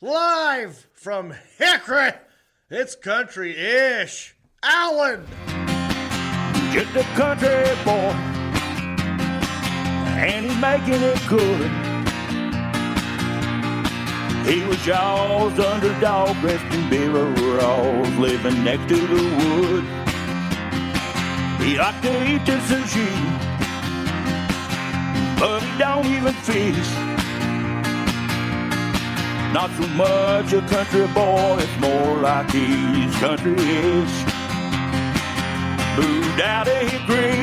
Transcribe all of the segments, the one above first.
Live from Hickory, it's country-ish. Alan! Just a country boy, and he's making it good. He was y'all's underdog, dressed in beer overalls, living next to the woods. He liked to eat the sushi, but he don't even fish. Not so much a country boy, it's more like he's country-ish. Moved out of Hickory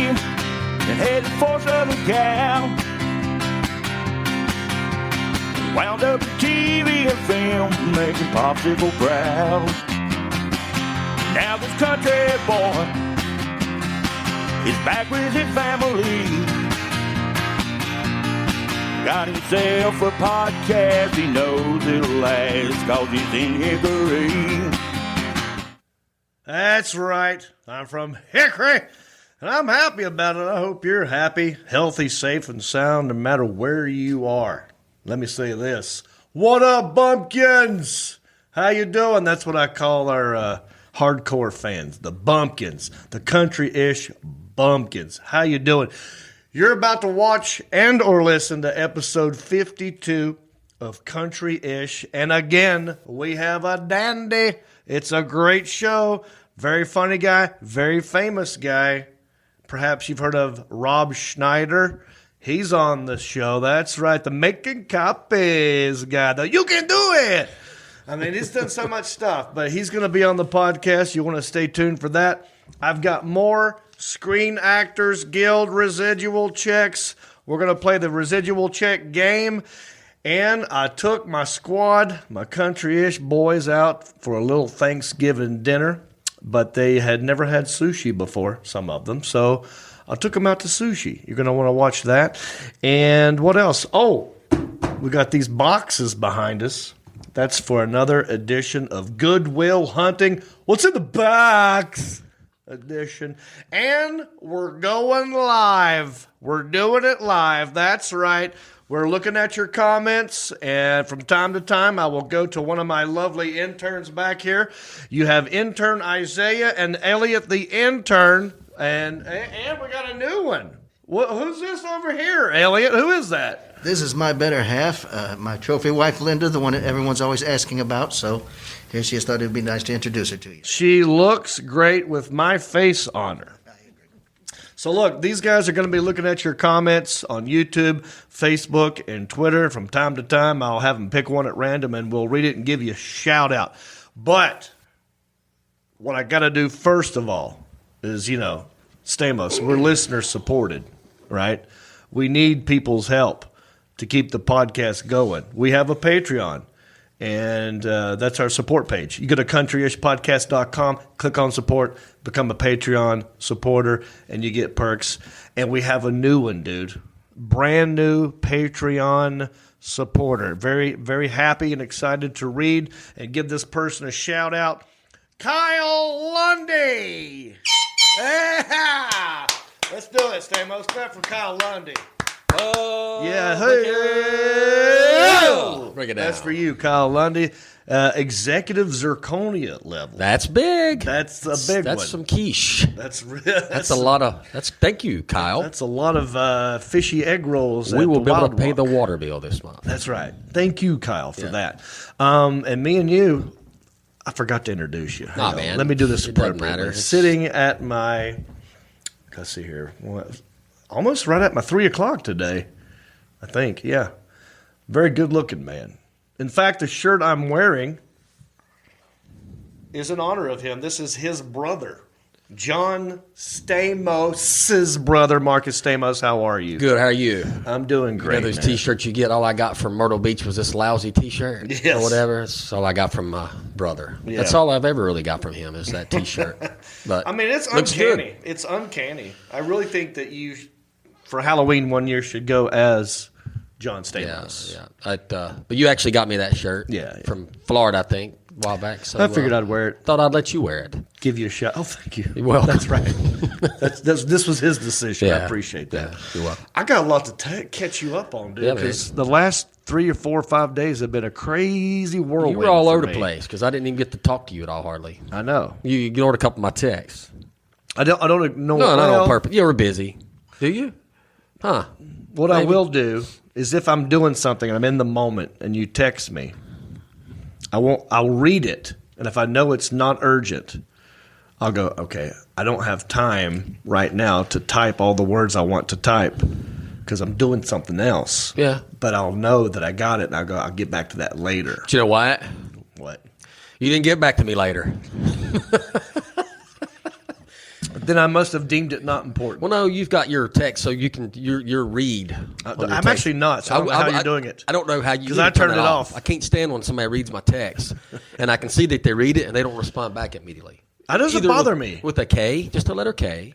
and headed for Southern Cal. Wound up in TV and film, making popsicle proud. Now this country boy is back with his family. Got himself a podcast, he knows it'll last, 'cause he's in Hickory. That's right. I'm from Hickory, and I'm happy about it. I hope you're happy, healthy, safe, and sound no matter where you are. Let me say this. What up, bumpkins? How you doing? That's what I call our hardcore fans, the bumpkins, the country-ish bumpkins. How you doing? You're about to watch and or listen to episode 52 of Country-ish. And again, we have a dandy. It's a great show. Very funny guy, very famous guy. Perhaps you've heard of Rob Schnieder. He's on the show. That's right, the making copies guy. You can do it. I mean, he's done so much stuff, but he's going to be on the podcast. You want to stay tuned for that. I've got more Screen Actors Guild residual checks. We're going to play the residual check game. And I took my squad, my country-ish boys, out for a little Thanksgiving dinner. But they had never had sushi before, some of them. So I took them out to sushi. You're going to want to watch that. And what else? Oh, we got these boxes behind us. That's for another edition of Goodwill Hunting. What's in the box? Edition. And we're going live. We're doing it live. That's right. We're looking at your comments, and from time to time, I will go to one of my lovely interns back here. You have intern Isaiah and Elliot the intern, and we got a new one. Who's this over here, Elliot? Who is that? This is my better half, my trophy wife, Linda, the one that everyone's always asking about. So here she is. Thought it would be nice to introduce her to you. She looks great with my face on her. So look, these guys are going to be looking at your comments on YouTube, Facebook, and Twitter. From time to time, I'll have them pick one at random, and we'll read it and give you a shout-out. But what I got to do first of all is, Stamos, we're listener-supported, right? We need people's help to keep the podcast going. We have a Patreon, and that's our support page. You go to countryishpodcast.com, click on support, become a Patreon supporter, and you get perks. And we have a new one, dude. Brand new Patreon supporter. Very, very happy and excited to read and give this person a shout out. Kyle Lundy! Yeah! Let's do it, Stamos. Clap for Kyle Lundy. Oh, Yeah, hey! Bring it down. That's for you, Kyle Lundy. Executive Zirconia level. That's big. That's a big one. That's some quiche. That's A lot of. Thank you, Kyle. That's a lot of fishy egg rolls. We will be able to pay Wok. the water bill this month. That's right. Thank you, Kyle, for that. And me and you, I forgot to introduce you. Nah, Hang on. man. Let me do this It doesn't appropriately. matter. Sitting at my, let's see here, almost right at my 3 o'clock today, I think. Yeah. Very good looking man. In fact, the shirt I'm wearing is in honor of him. This is his brother, Jon Stamos' brother, Marc and Stamos. How are you? Good. How are you? I'm doing great. Those man. T-shirts you get. All I got from Myrtle Beach was this lousy T-shirt Yes. or whatever. That's all I got from my brother. Yeah. That's all I've ever really got from him is that T-shirt. But I mean, it's looks uncanny. good. It's uncanny. I really think that you, for Halloween one year, should go as Jon Stamos. Yeah. But you actually got me that shirt. Yeah. From Florida, I think, a while back. So I figured I'd wear it. Thought I'd let you wear it. Give you a shot. Oh, thank you. Well, that's right. This was his decision. I Yeah. appreciate that. Yeah, you're welcome. I got a lot to catch you up on, dude. Yeah, Because the last 3 or 4 or 5 days have been a crazy whirlwind. You were all for over me. the place because I didn't even get to talk to you at all hardly. I know. You ignored a couple of my texts. I don't know. No, not well, on purpose. You were busy. Do you? Huh? What I Maybe. will do is if I'm doing something and I'm in the moment and you text me, I'll read it, and if I know it's not urgent, I'll go, okay, I don't have time right now to type all the words I want to type because I'm doing something else. Yeah. But I'll know that I got it, and I'll get back to that later. Do you know what? What? You didn't get back to me later. Then I must have deemed it not important. Well, no, you've got your text, so you can your read. I'm actually not, so I don't know how you're doing it. I don't know how you. Because I turned it off. I can't stand when somebody reads my text, and I can see that they read it and they don't respond back immediately. That doesn't Either bother with, me. with a K, just a letter K.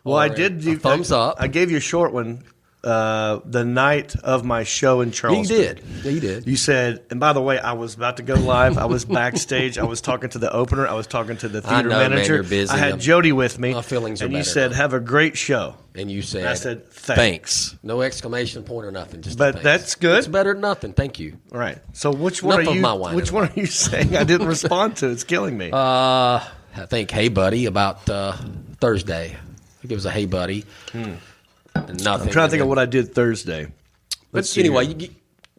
Well, or I did. a thumbs up. I gave you a short one the night of my show in Charleston. You did. Yeah, you did. You said, and by the way, I was about to go live. I was backstage. I was talking to the opener. I was talking to the theater know, man, manager. you're busy. I had Jody with me. My feelings are and you better said, now. "Have a great show." And you said, I said, thanks. No exclamation point or nothing. Just But thanks. that's good. It's better than nothing. Thank you. All right. So which one Enough are of you? my whining Which one are you saying I didn't respond to? It's killing me. I think, hey, buddy, about Thursday. I think it was a hey, buddy. And nothing. I'm trying to think of what I did Thursday. But anyway,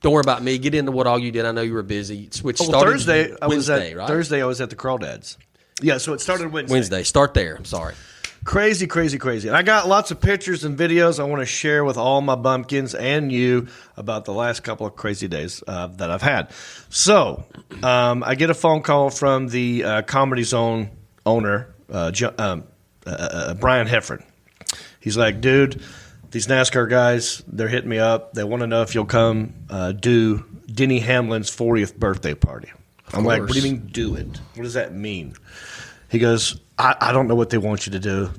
don't worry about me. Get into what all you did. I know you were busy. Switch started Thursday. I was Wednesday, at right? Thursday. I was at the Crawdads. Yeah. So it started Wednesday. Wednesday. Start there. I'm sorry. Crazy, crazy, crazy. And I got lots of pictures and videos I want to share with all my bumpkins and you about the last couple of crazy days that I've had. So I get a phone call from the Comedy Zone owner, Brian Heffron. He's like, dude, these NASCAR guys, they're hitting me up. They want to know if you'll come do Denny Hamlin's 40th birthday party. I'm like, what do you mean do it? What does that mean? He goes, I don't know what they want you to do.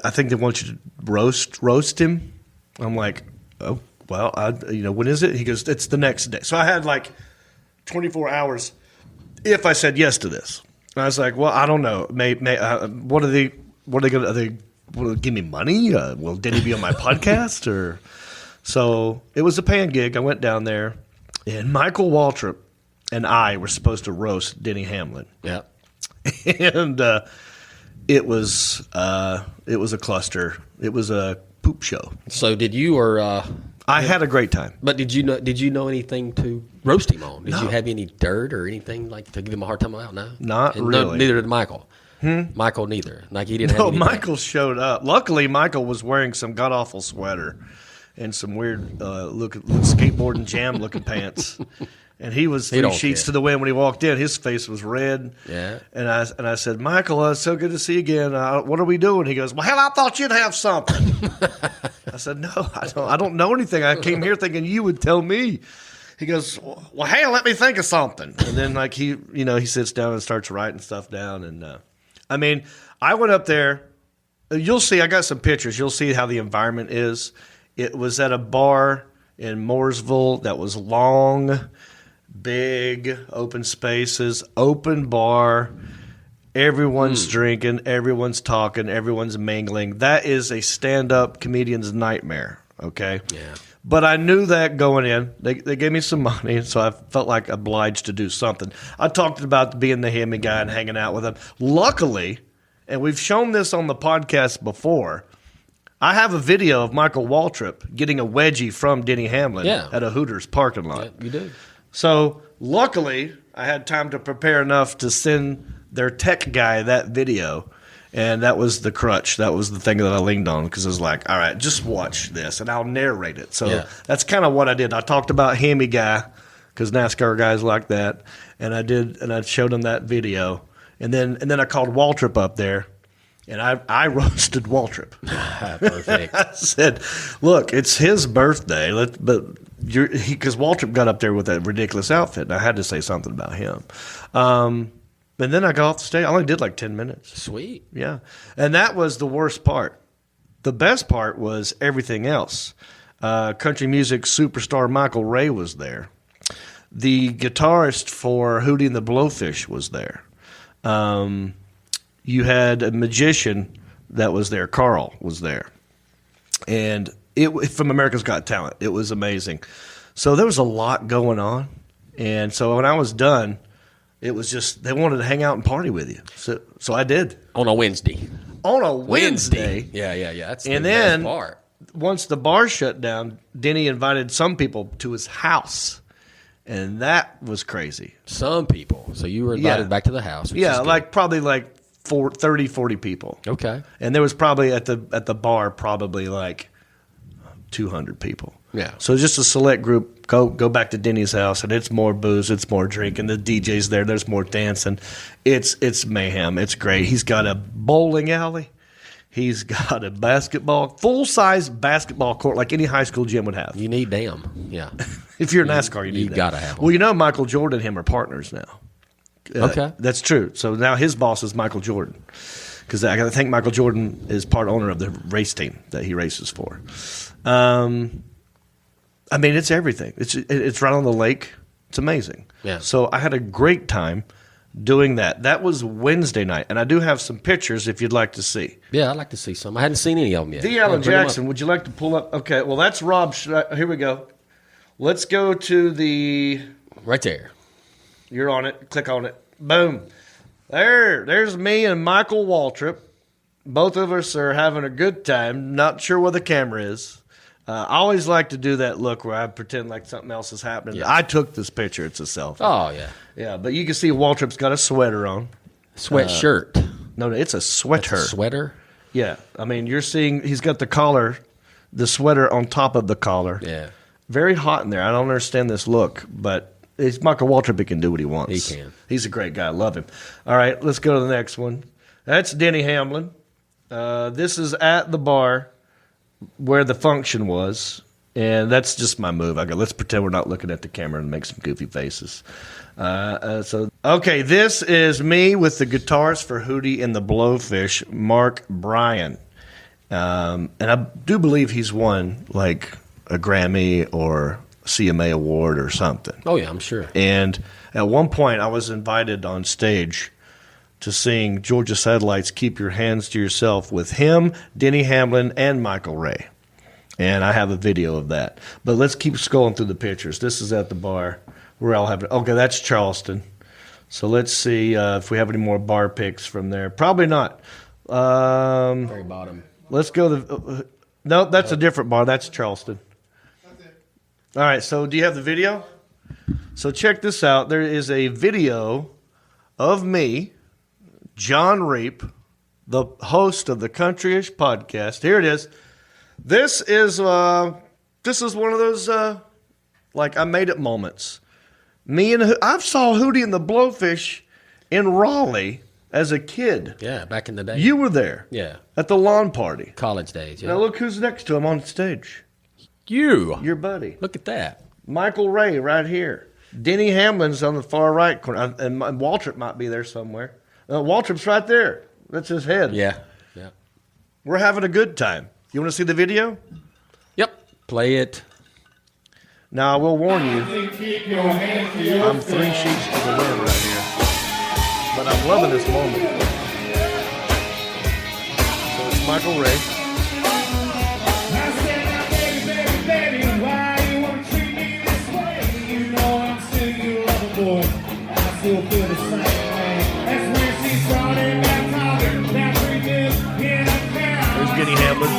I think they want you to roast him. I'm like, oh, well, when is it? He goes, it's the next day. So I had like 24 hours if I said yes to this. And I was like, well, I don't know. What are they going to, will they give me money? Will Denny be on my podcast? Or so it was a paying gig. I went down there, and Michael Waltrip and I were supposed to roast Denny Hamlin. Yeah. And it was a cluster. It was a poop show. So did you or I had a great time. but did you know anything to roast him on? Did No. you have any dirt or anything like to give him a hard time about? No. Not And really. neither did Michael. Michael neither. Like he didn't have No, anything. Michael showed up. Luckily, Michael was wearing some god awful sweater and some weird skateboarding jam looking pants. And he was He three don't sheets care. to the wind when he walked in. His face was red. Yeah. And I said, Michael, it's so good to see you again. What are we doing? He goes, well, hell, I thought you'd have something. I said, no, I don't know anything. I came here thinking you would tell me. He goes, well, hey, let me think of something. And then like he sits down and starts writing stuff down. And I went up there. You'll see. I got some pictures. You'll see how the environment is. It was at a bar in Mooresville that was long, big, open spaces, open bar. Everyone's drinking, everyone's talking, everyone's mingling. That is a stand-up comedian's nightmare, okay? Yeah. But I knew that going in. They gave me some money, so I felt like obliged to do something. I talked about being the hammy guy and hanging out with him. Luckily, and we've shown this on the podcast before, I have a video of Michael Waltrip getting a wedgie from Denny Hamlin at a Hooters parking lot. Yeah, you do. So luckily, I had time to prepare enough to send their tech guy that video, and that was the crutch. That was the thing that I leaned on because I was like, all right, just watch this, and I'll narrate it. So that's kind of what I did. I talked about Hammy Guy because NASCAR guys like that, and I showed him that video, and then I called Waltrip up there. And I roasted Waltrip. Perfect. I said, "Look, it's his birthday, because Waltrip got up there with that ridiculous outfit, and I had to say something about him." And then I got off the stage. I only did like 10 minutes. Sweet. Yeah, and that was the worst part. The best part was everything else. Country music superstar Michael Ray was there. The guitarist for Hootie and the Blowfish was there. You had a magician that was there. Carl was there. And it from America's Got Talent. It was amazing. So there was a lot going on. And so when I was done, it was just they wanted to hang out and party with you. So I did. On a Wednesday. On a Wednesday. Yeah. That's And the then best part. once the bar shut down, Denny invited some people to his house. And that was crazy. Some people. So you were invited back to the house. Which is good. Probably 30, 40 people. Okay. And there was probably at the bar probably like 200 people. Yeah. So just a select group go back to Denny's house, and it's more booze, it's more drinking. The DJ's there, there's more dancing. It's mayhem. It's great. He's got a bowling alley. He's got a full-size basketball court like any high school gym would have. You need them. Yeah. If you're in NASCAR, you need that. You got to have them. Well, you know Michael Jordan and him are partners now. Okay. That's true. So now his boss is Michael Jordan. Because I think Michael Jordan is part owner of the race team that he races for. I mean, it's everything. It's right on the lake. It's amazing. Yeah. So I had a great time doing that. That was Wednesday night, and I do have some pictures if you'd like to see. Yeah, I'd like to see some. I hadn't seen any of them yet. D. Allen Jackson, would you like to pull up? Okay, well, that's Rob. Here we go. Let's go to the... Right there. You're on it. Click on it. Boom. There's me and Michael Waltrip. Both of us are having a good time. Not sure where the camera is. I always like to do that look where I pretend like something else is happening. Yeah. I took this picture. It's a selfie. Oh, yeah. Yeah, but you can see Waltrip's got a sweater on. Sweatshirt. No, it's a sweater. That's a sweater? Yeah. I mean, you're seeing he's got the collar, the sweater on top of the collar. Yeah. Very hot in there. I don't understand this look, but it's Michael Waltrip. He can do what he wants. He can. He's a great guy. I love him. All right, let's go to the next one. That's Denny Hamlin. This is at the bar where the function was, and that's just my move. I go, let's pretend we're not looking at the camera and make some goofy faces. Okay, this is me with the guitars for Hootie and the Blowfish, Mark Bryan. And I do believe he's won like a Grammy or CMA award or something. Oh, yeah, I'm sure. And at one point, I was invited on stage to sing Georgia Satellite's Keep Your Hands to Yourself with him, Denny Hamlin, and Michael Ray. And I have a video of that. But let's keep scrolling through the pictures. This is at the bar where I'll have it. Okay, that's Charleston. So let's see if we have any more bar pics from there. Probably not. Very bottom. Let's go to no, that's a different bar. That's Charleston. All right, so do you have the video? So check this out. There is a video of me, John Reap, the host of the Countryish podcast. Here it is. This is one of those like I made it moments. I saw Hootie and the Blowfish in Raleigh as a kid. Yeah, back in the day. You were there. Yeah. At the lawn party. College days, yeah. Now look who's next to him on stage. You. Your buddy. Look at that. Michael Ray right here. Denny Hamlin's on the far right corner. And Waltrip might be there somewhere. Waltrip's right there. That's his head. Yeah. Yeah. We're having a good time. You want to see the video? Yep. Play it. Now, I will warn you, I'm 3 sheets to the wind right here. But I'm loving this moment. So it's Michael Ray. There's Denny Hamlin.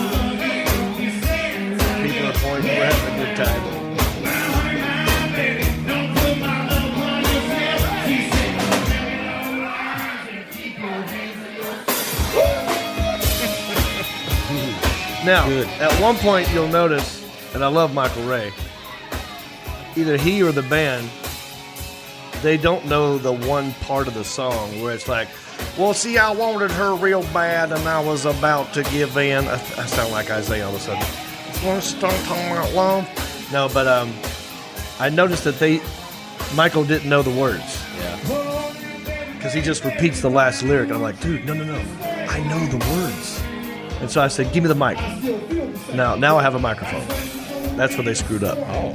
People are pointing. We're having a good time. Now, at one point you'll notice, and I love Michael Ray, either he or the band, they don't know the one part of the song where it's like, well, see, I wanted her real bad and I was about to give in. I sound like Isaiah all of a sudden. I want to start talking about love. No, but I noticed that Michael didn't know the words. Yeah. Because he just repeats the last lyric. And I'm like, dude, no. I know the words. And so I said, give me the mic. Now I have a microphone. That's where they screwed up. Oh.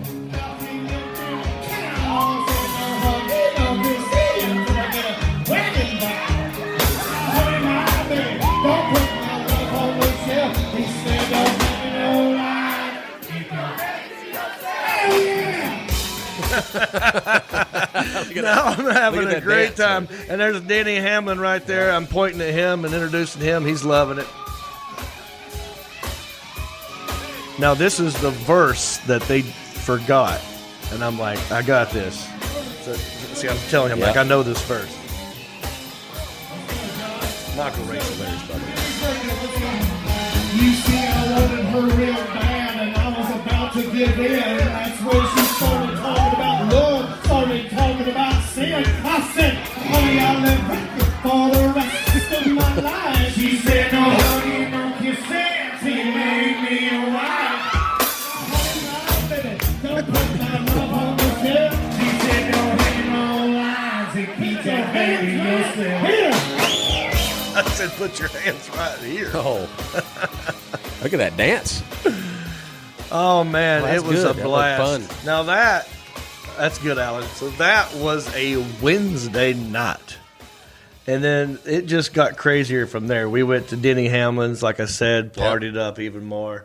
Now I'm having Look at a that great dance, time. And there's Denny Hamlin right there. I'm pointing at him and introducing him. He's loving it. Now, this is the verse that they forgot. And I'm like, I got this. So, see, I'm telling him, Yep. like, I know this verse. Not gonna race the lyrics, by the way. You see, I wanted her real bad, and I was about to give in. That's when she started talking about love, started talking about sin. I said, honey, I'll live for the rest of my life. She said, no, honey, don't you say it. She made me a wife. Honey, now, baby, don't put my love on the shelf. She said, don't hang no lines and keep your baby yourself. Here. I said, put your hands right here. Oh, look at that dance. Oh, man, Well, that's it was good. a That looked blast. fun. Now, that's good, Alan. So that was a Wednesday night. And then it just got crazier from there. We went to Denny Hamlin's, like I said, partied up even more.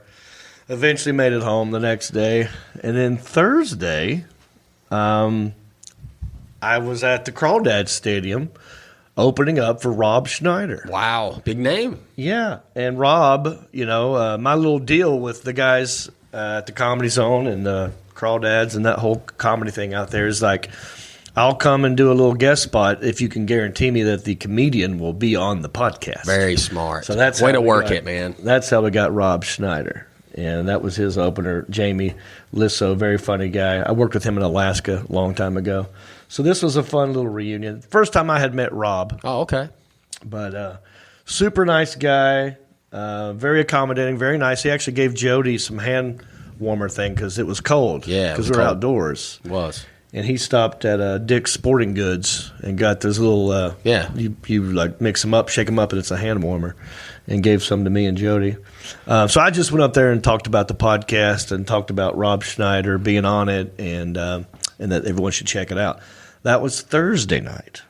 Eventually made it home the next day. And then Thursday, I was at the Crawdad Stadium opening up for Rob Schneider. Wow, big name. Yeah, and Rob, my little deal with the guys at the Comedy Zone and Crawdads and that whole comedy thing out there is like, I'll come and do a little guest spot if you can guarantee me that the comedian will be on the podcast. Very smart. So that's way how to we work got- it, man. That's how we got Rob Schneider. And that was his opener. Jamie Lissow, very funny guy. I worked with him in Alaska a long time ago. So this was a fun little reunion. First time I had met Rob. Oh, okay. But super nice guy, very accommodating, very nice. He actually gave Jody some hand warmer thing because it was cold. Yeah, it because was we were cold. outdoors. It was. And he stopped at Dick's Sporting Goods and got this little You like mix them up, shake them up, and it's a hand warmer, and gave some to me and Jody. So I just went up there and talked about the podcast and talked about Rob Schneider being on it, and that everyone should check it out. That was Thursday night,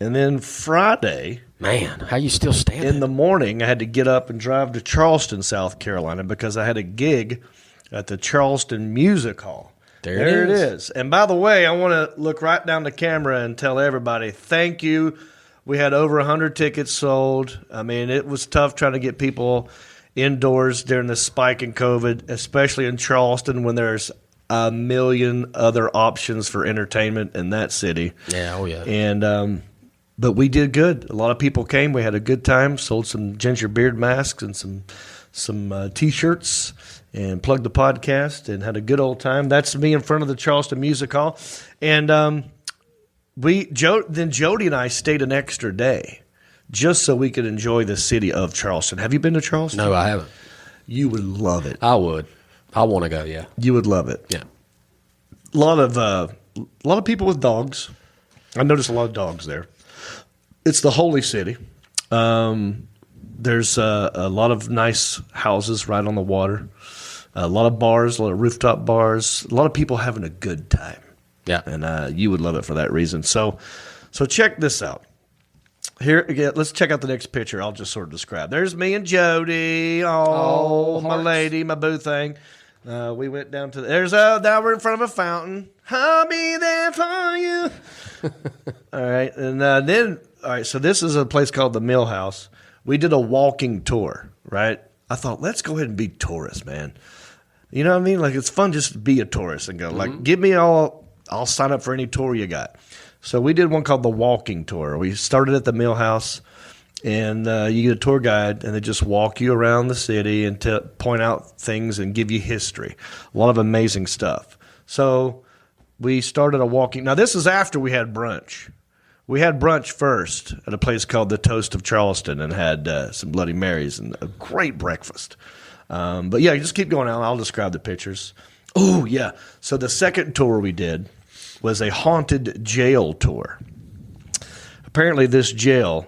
and then Friday. Man, how you still standing? In the morning, I had to get up and drive to Charleston, South Carolina, because I had a gig at the Charleston Music Hall. There it is. And by the way, I want to look right down the camera and tell everybody, thank you. We had over 100 tickets sold. I mean, it was tough trying to get people indoors during the spike in COVID, especially in Charleston when there's a million other options for entertainment in that city. Yeah, oh yeah. And but we did good. A lot of people came. We had a good time. Sold some ginger beard masks and some T-shirts, and plugged the podcast and had a good old time. That's me in front of the Charleston Music Hall, and then Jody and I stayed an extra day just so we could enjoy the city of Charleston. Have you been to Charleston? No, I haven't. You would love it. I would. I want to go. Yeah. You would love it. Yeah. A lot of people with dogs. I noticed a lot of dogs there. It's the holy city. There's a lot of nice houses right on the water. A lot of bars, a lot of rooftop bars. A lot of people having a good time. Yeah. And you would love it for that reason. So check this out. Here again, let's check out the next picture. I'll just sort of describe. There's me and Jody. Oh, my hearts. lady, my boo thing. We went down to now we're in front of a fountain. I'll be there for you. All right, and so this is a place called the Mill House. We did a walking tour, right? I thought, let's go ahead and be tourists, man. You know what I mean? Like, it's fun just to be a tourist and go, like, give me all. I'll sign up for any tour you got. So we did one called the walking tour. We started at the Mill House, and you get a tour guide, and they just walk you around the city and point out things and give you history. A lot of amazing stuff. So we started a walking. Now, this is after we had brunch. We had brunch first at a place called the Toast of Charleston and had some Bloody Marys and a great breakfast. But, yeah, just keep going on. I'll describe the pictures. Oh, yeah. So the second tour we did was a haunted jail tour. Apparently this jail,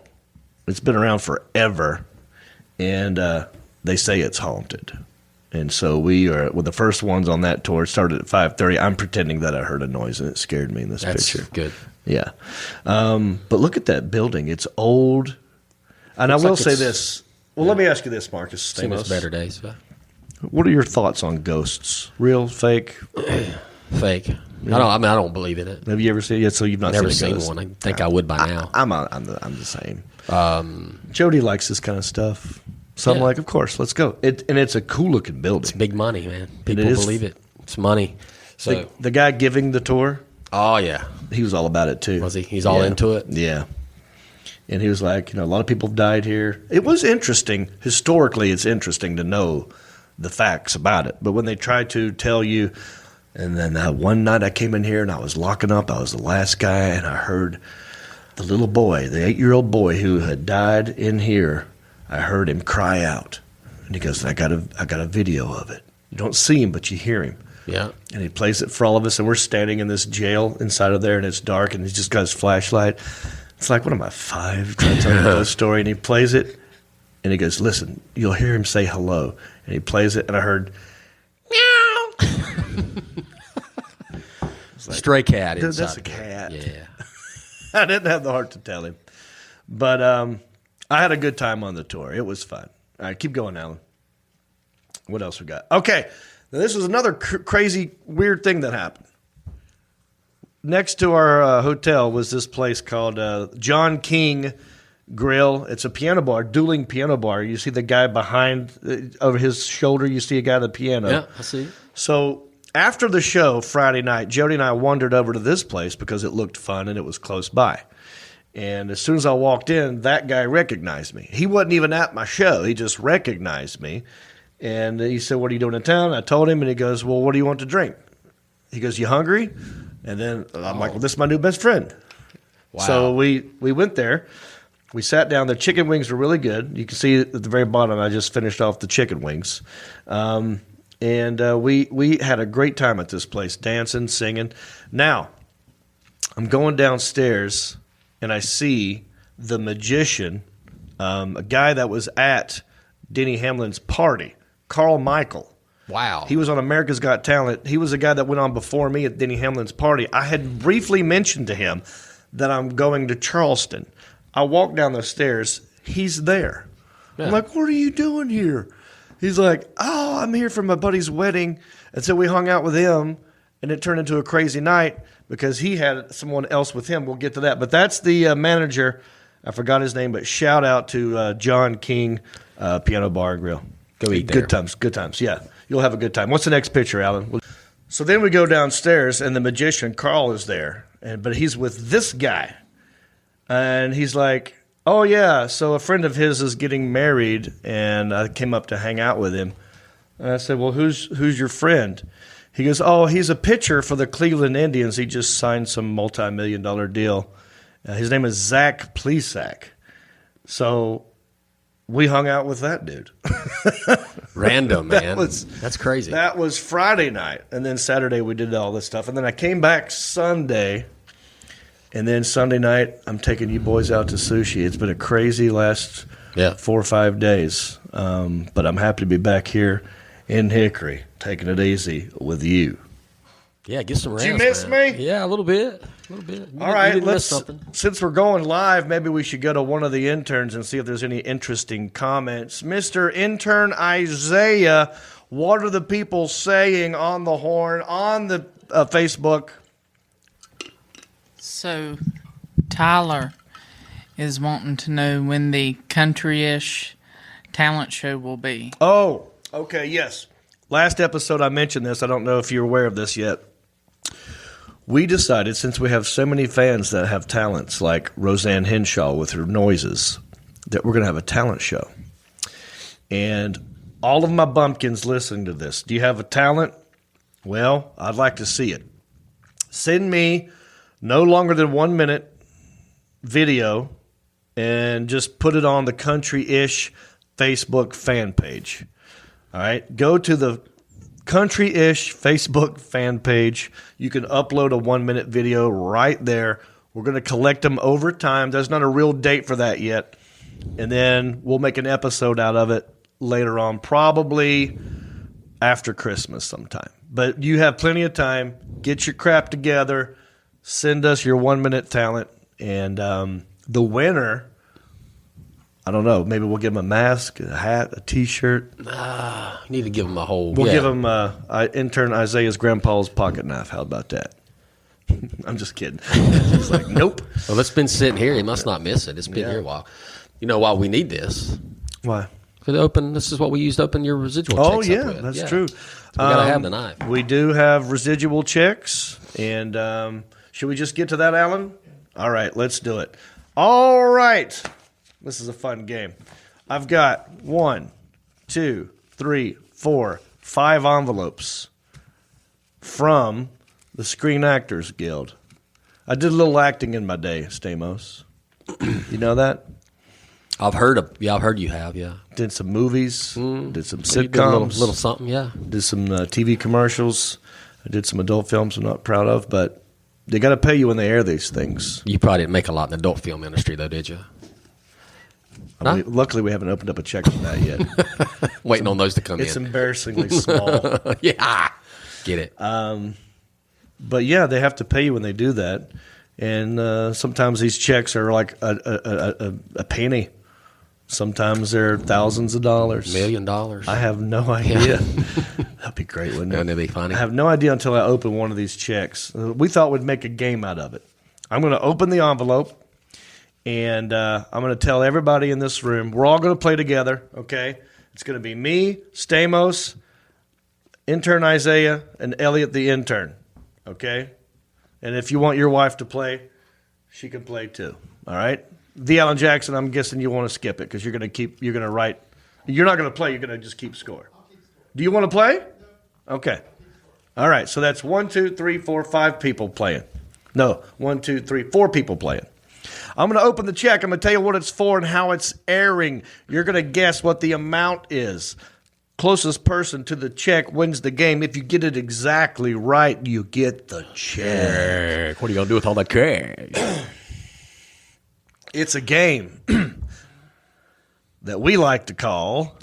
it's been around forever, and they say it's haunted. And so we are the first ones on that tour. It started at 5:30. I'm pretending that I heard a noise, and it scared me in this That's picture. good. Yeah. But look at that building. It's old. And I will like say it's- this. Well, let me ask you this, Marcus Seen its Stamos. better days. What are your thoughts on ghosts? Real, fake? Fake. I don't believe in it. Have you ever seen it yet? So you've not Never seen seen one. I think I would by now. I'm the same. Jody likes this kind of stuff. So I'm Yeah. like, of course, let's go. And it's a cool looking building. It's big money, man. People is. believe it. It's money. So, The guy giving the tour, oh yeah, he was all about it too. was he? He's all into it. Yeah. And he was like, a lot of people have died here. It was interesting. Historically, it's interesting to know the facts about it. But when they try to tell you, and then one night I came in here and I was locking up. I was the last guy, and I heard the little boy, the 8-year-old boy who had died in here. I heard him cry out, and he goes, "I got a video of it. You don't see him, but you hear him." Yeah. And he plays it for all of us, and we're standing in this jail inside of there, and it's dark, and he's just got his flashlight. It's like, what am I, 5? Trying to tell him a story, and he plays it, and he goes, "Listen, you'll hear him say hello." And he plays it, and I heard, meow. Stray cat. Dude, that's inside a of there. cat. Yeah. I didn't have the heart to tell him. But I had a good time on the tour. It was fun. All right, keep going, Alan. What else we got? Okay, now this was another crazy, weird thing that happened. Next to our hotel was this place called John King Grill. It's a piano bar, dueling piano bar. You see the guy behind, over his shoulder, you see a guy at the piano. Yeah, I see. So after the show Friday night, Jody and I wandered over to this place because it looked fun and it was close by. And as soon as I walked in, that guy recognized me. He wasn't even at my show. He just recognized me. And he said, "What are you doing in town?" I told him, and he goes, "Well, what do you want to drink?" He goes, "You hungry?" And then I'm like, "Well, this is my new best friend." Wow. So we went there. We sat down. The chicken wings were really good. You can see at the very bottom, I just finished off the chicken wings. And we had a great time at this place, dancing, singing. Now, I'm going downstairs, and I see the magician, a guy that was at Denny Hamlin's party, Carl Michael. Wow. He was on America's Got Talent. He was the guy that went on before me at Denny Hamlin's party. I had briefly mentioned to him that I'm going to Charleston. I walk down the stairs. He's there. Yeah. I'm like, "What are you doing here?" He's like, "Oh, I'm here for my buddy's wedding." And so we hung out with him, and it turned into a crazy night because he had someone else with him. We'll get to that. But that's the manager. I forgot his name, but shout out to John King Piano Bar and Grill. Go eat there. Good times. Yeah, you'll have a good time. What's the next picture, Alan? So then we go downstairs, and the magician, Carl, is there. But he's with this guy. And he's like, "Oh, yeah, so a friend of his is getting married, and I came up to hang out with him." And I said, "Well, who's your friend?" He goes, "Oh, he's a pitcher for the Cleveland Indians. He just signed some multi-million-dollar deal. His name is Zach Plesac." So we hung out with that dude. Random, man. was- That's crazy. That was Friday night. And then Saturday we did all this stuff. And then I came back Sunday. And then Sunday night, I'm taking you boys out to Sushi. It's been a crazy last 4 or 5 days. But I'm happy to be back here in Hickory, taking it easy with you. Yeah, get some rest. you miss man. me? Yeah, a little bit. You All right, didn't miss let's. something. Since we're going live, maybe we should go to one of the interns and see if there's any interesting comments. Mr. Intern Isaiah, what are the people saying on the horn on the Facebook? So, Tyler is wanting to know when the country-ish talent show will be. Oh, okay, yes. Last episode I mentioned this. I don't know if you're aware of this yet. We decided, since we have so many fans that have talents, like Roseanne Henshaw with her noises, that we're going to have a talent show. And all of my bumpkins listening to this, do you have a talent? Well, I'd like to see it. Send me no longer than 1 minute video and just put it on the Country-ish Facebook fan page. All right, go to the Country-ish Facebook fan page. You can upload a 1 minute video right there. We're going to collect them over time. There's not a real date for that yet. And then we'll make an episode out of it later on, probably after Christmas sometime. But you have plenty of time. Get your crap together. Send us your 1 minute talent. And the winner, I don't know, maybe we'll give him a mask, a hat, a T-shirt. You need to give him a whole. We'll give him intern Isaiah's grandpa's pocket knife. How about that? I'm just kidding. He's like, nope. Well, it's been sitting here. He must not miss it. It's been here a while. You know why we need this? Why? This is what we used to open your residual checks Oh, up yeah, with. that's true. So we got to have the knife. We do have residual checks. And should we just get to that, Alan? All right, let's do it. All right. This is a fun game. I've got 1, 2, 3, 4, 5 envelopes from the Screen Actors Guild. I did a little acting in my day, Stamos. You know that? I've heard you have, yeah. Did some movies, did some So you did a sitcoms, little something, yeah. did some TV commercials. I did some adult films I'm not proud of, but they got to pay you when they air these things. You probably didn't make a lot in the adult film industry, though, did you? Luckily, we haven't opened up a check for that yet. Waiting on those to come It's in. embarrassingly small. Yeah, get it. But yeah, they have to pay you when they do that. And sometimes these checks are like a penny. Sometimes they're thousands of dollars. $1 million. I have no idea. That'd be great, wouldn't it? Wouldn't it be funny? I have no idea until I open one of these checks. We thought we'd make a game out of it. I'm going to open the envelope, and I'm going to tell everybody in this room, we're all going to play together, okay? It's going to be me, Stamos, intern Isaiah, and Elliot the intern, okay? And if you want your wife to play, she can play too, all right? The Alan Jackson, I'm guessing you want to skip it because you're going to write. You're not going to play, you're going to just keep score. Do you want to play? Okay. All right, so that's 1, 2, 3, 4, 5 people playing. No, 1, 2, 3, 4 people playing. I'm going to open the check. I'm going to tell you what it's for and how it's airing. You're going to guess what the amount is. Closest person to the check wins the game. If you get it exactly right, you get the check. What are you going to do with all that cash? It's a game that we like to call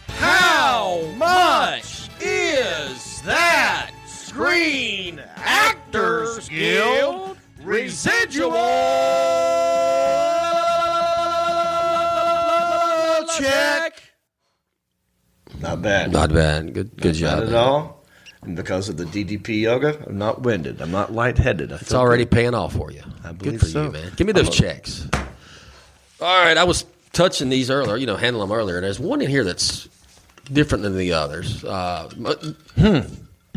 How much is that Screen Actors Guild Residual Check? Not bad. Not bad. Good job. Not at all. And because of the DDP yoga, I'm not winded. I'm not lightheaded. It's already paying off for you. I believe Good for so. you, man. Give me those checks. All right, I was touching these earlier, handling them earlier. There's one in here that's different than the others.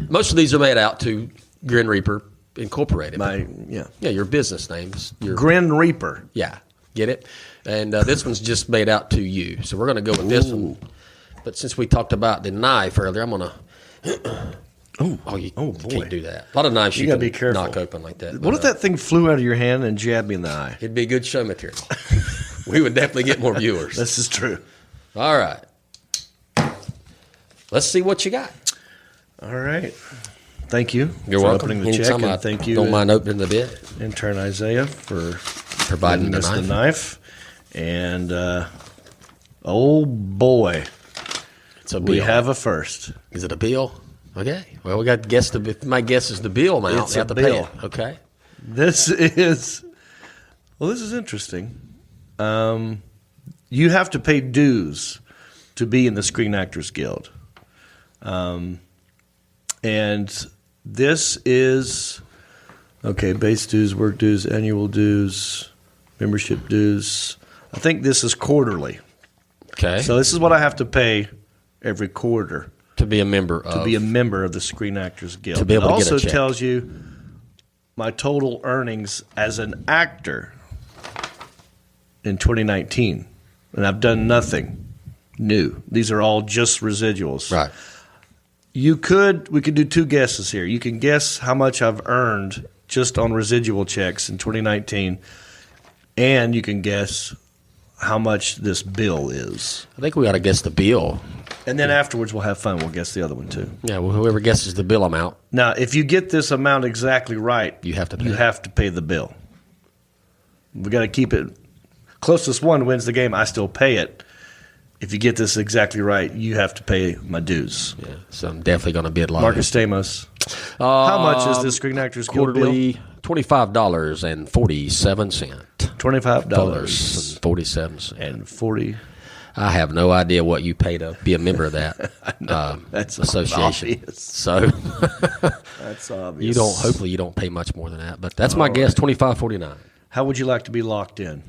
Most of these are made out to Grin Reaper Incorporated. Yeah, your business names. Your Grin Reaper. Yeah, get it? And this one's just made out to you. So we're going to go with this one. But since we talked about the knife earlier, I'm going to... you boy. can't do that. A lot of knives you gotta can be careful. knock open like that. What if that thing flew out of your hand and jabbed me in the eye? It'd be good show material. We would definitely get more viewers. This is true. All right. Let's see what you got. All right. Thank you You're for welcome. opening the check, Anytime and I thank you, Don't mind opening the bit. intern Isaiah, for Providing giving the us knife. the knife. And oh boy, It's a we bill. have a first. Is it a bill? Okay. Well, we got to guess my guess is the bill amount. It's We a have to pay bill. it. Okay. This is interesting. You have to pay dues to be in the Screen Actors Guild. And this is, base dues, work dues, annual dues, membership dues. I think this is quarterly. Okay. So this is what I have to pay every quarter to be a member of. to be a member of the Screen Actors Guild. To be able it to get a also check. tells you my total earnings as an actor in 2019. And I've done nothing new. These are all just residuals. Right. We could do two guesses here. You can guess how much I've earned just on residual checks in 2019, and you can guess how much this bill is. I think we got to guess the bill. And then afterwards we'll have fun. We'll guess the other one too. Yeah, well, whoever guesses the bill amount. Now, if you get this amount exactly right, You have to pay you it. have to pay the bill. We got to keep it. Closest one wins the game. I still pay it. If you get this exactly right, you have to pay my dues. Yeah, so I'm definitely going to bid like Marcus Stamos, how much is this Screen Actors Guild bill? quarterly? $25.47. $25 $47. and 40. I have no idea what you pay to be a member of that That's association. obvious. So That's obvious. hopefully you don't pay much more than that. But that's my guess, $25.49. How would you like to be locked in?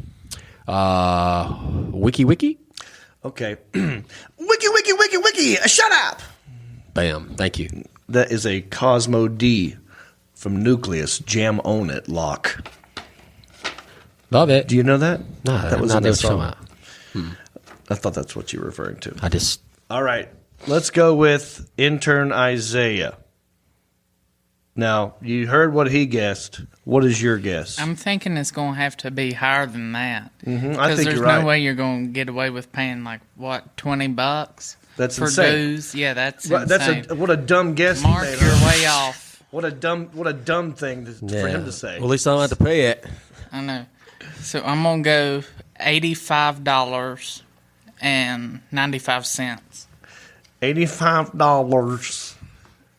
Wiki. Okay. Wiki. Shut up. Bam. Thank you. That is a Cosmo D from Nucleus Jam On It lock. Love it. Do you know that? No, that was not in the what you're song. talking about. I thought that's what you were referring to. I just All right. Let's go with intern Isaiah. Now, you heard what he guessed. What is your guess? I'm thinking it's going to have to be higher than that. I Because think there's you're right. no way you're going to get away with paying like what, $20 That's for insane. dues. Yeah, that's Right, insane. what a dumb guess Mark, he made. you're way off. What a dumb thing for him to say. Well, at least I don't have to pay it. I know. So I'm gonna go $85.95. $85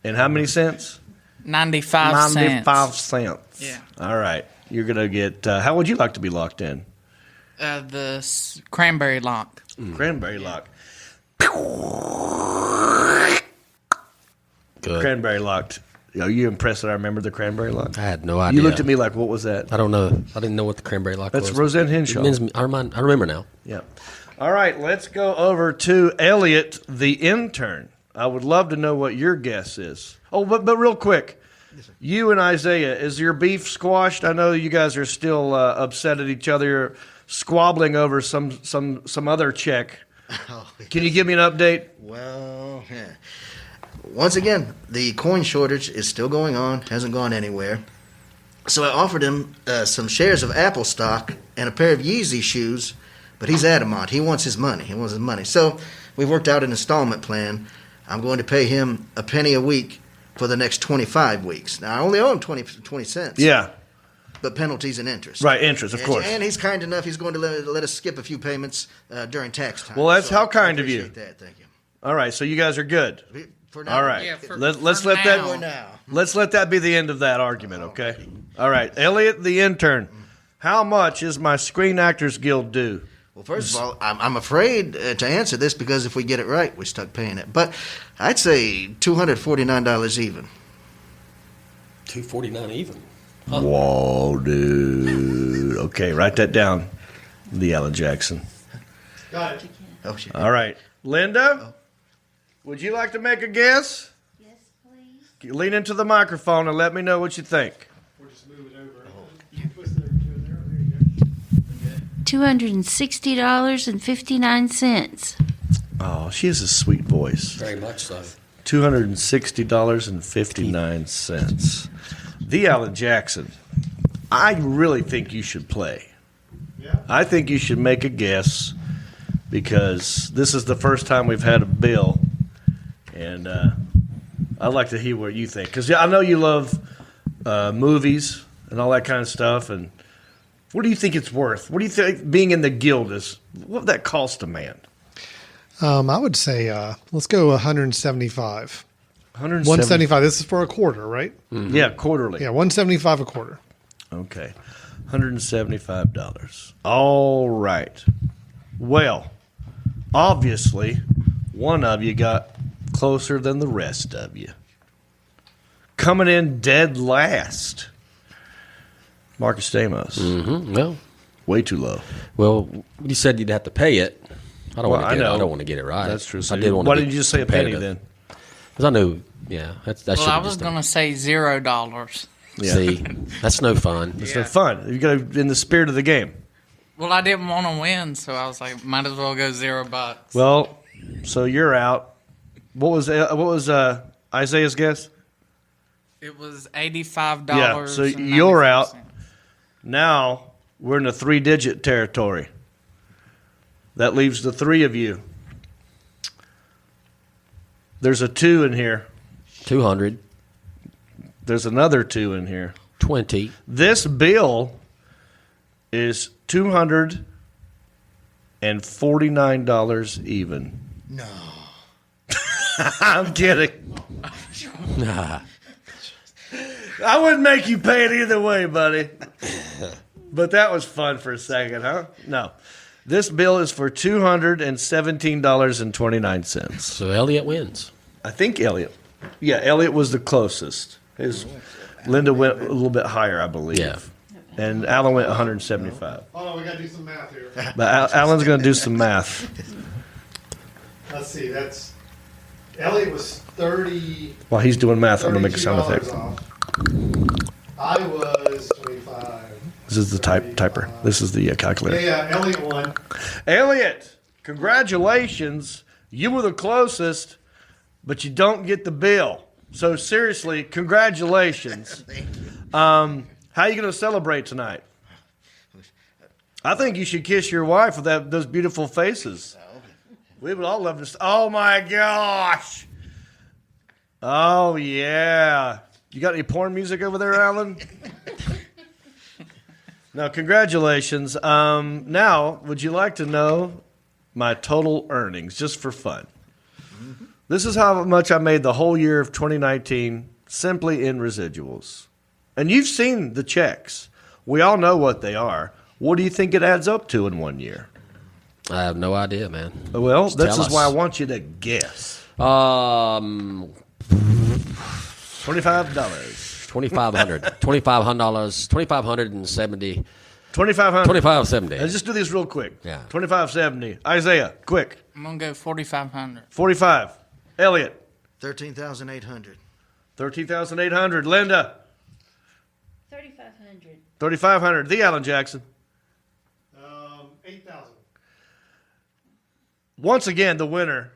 and how many cents? 95 cents. 95 cents. Yeah. All right. You're gonna get. How would you like to be locked in? Cranberry lock. Cranberry lock. Good. Cranberry locked. Are you impressed that I remember the cranberry lock? I had no idea. You looked at me like, what was that? I don't know. I didn't know what the cranberry lock That's was. Roseanne Henshaw. I remember now. Yeah. All right, let's go over to Elliot, the intern. I would love to know what your guess is. Oh, but real quick, you and Isaiah, is your beef squashed? I know you guys are still upset at each other, squabbling over some other check. Can you give me an update? Well, yeah. Once again, the coin shortage is still going on, hasn't gone anywhere. So I offered him some shares of Apple stock and a pair of Yeezy shoes, but he's adamant. He wants his money. So we worked out an installment plan. I'm going to pay him a penny a week for the next 25 weeks. Now, I only owe him 20 cents. Yeah. But penalties and interest. Right, interest, of course. And he's kind enough. He's going to let us skip a few payments during tax time. Well, that's how kind I of you. appreciate that. Thank you. All right, so you guys are good. For now. All right. Yeah, for Let's now. let that For now. Let's let that be the end of that argument, okay? All right, Elliot, the intern. How much is my Screen Actors Guild due? Well, first of all, I'm afraid to answer this because if we get it right, we're stuck paying it. But I'd say $249 even. $249 even. Whoa, dude. Okay, write that down. The Alan Jackson. Got it. Oh, shit. All right, Linda. Would you like to make a guess? Yes, please. Lean into the microphone and let me know what you think. Or just move it over. You can twist it over to it there. There you go. $260.59. Oh, she has a sweet voice. Very much so. $260.59. The Alan Jackson. I really think you should play. Yeah. I think you should make a guess because this is the first time we've had a bill, and I'd like to hear what you think because I know you love movies and all that kind of stuff. And what do you think it's worth? What do you think being in the guild is? What would that cost a man? I would say let's go 175. 170 175. This is for a quarter, right? Yeah, quarterly. Yeah, 175 a quarter. Okay, $175. All right. Well, obviously, one of you got closer than the rest of you. Coming in dead last, Marc and Stamos. Mm-hmm. Way too low. Well, you said you'd have to pay it. I don't Well, want to I get. know. I don't want to get it right. That's true. So I did want. why to didn't you just say a penny then? Because I knew. Yeah, that Well, should. I was going to say $0. Yeah. See, that's no fun. It's no fun. You got to in the spirit of the game. Well, I didn't want to win, so I was like, might as well go $0. Well, so you're out. What was Isaiah's guess? It was $85. Yeah, so you're out. Now we're in the 3-digit territory. That leaves the three of you. There's a 2 in here. 200, There's another 2 in here. 20. This bill is $249 even. No. I'm kidding. Nah. I wouldn't make you pay it either way, buddy. But that was fun for a second, huh? No. This bill is for $217.29. So Elliot wins. I think Elliot. Yeah, Elliot was the closest. Linda went a little bit higher, I believe. Yeah. And Alan went 175. Hold on, we got to do some math here. But Alan's going to do some math. Let's see, that's Elliot was 30. While he's doing math, I'm going to make a sound effect. off. I was 25. This is the typer. This is the calculator. Yeah, Elliot won. Elliot, congratulations. You were the closest, but you don't get the bill. So seriously, congratulations. How are you going to celebrate tonight? I think you should kiss your wife with those beautiful faces. We would all love to. Oh my gosh! Oh yeah! You got any porn music over there, Alan? No, congratulations. Now, would you like to know my total earnings, just for fun? This is how much I made the whole year of 2019 simply in residuals. And you've seen the checks. We all know what they are. What do you think it adds up to in 1 year? I have no idea, man. Well, Just this tell is why I us. want you to guess. $2,500. $2,500. $2,570. $2,500. $2,570. Let's just do these real quick. Yeah. $2,570. Isaiah, quick. I'm gonna go 4,500. 45. Elliot. 13,800. 13,800. Linda. 3,500. 3,500. The Alan Jackson. 8,000. Once again, the winner,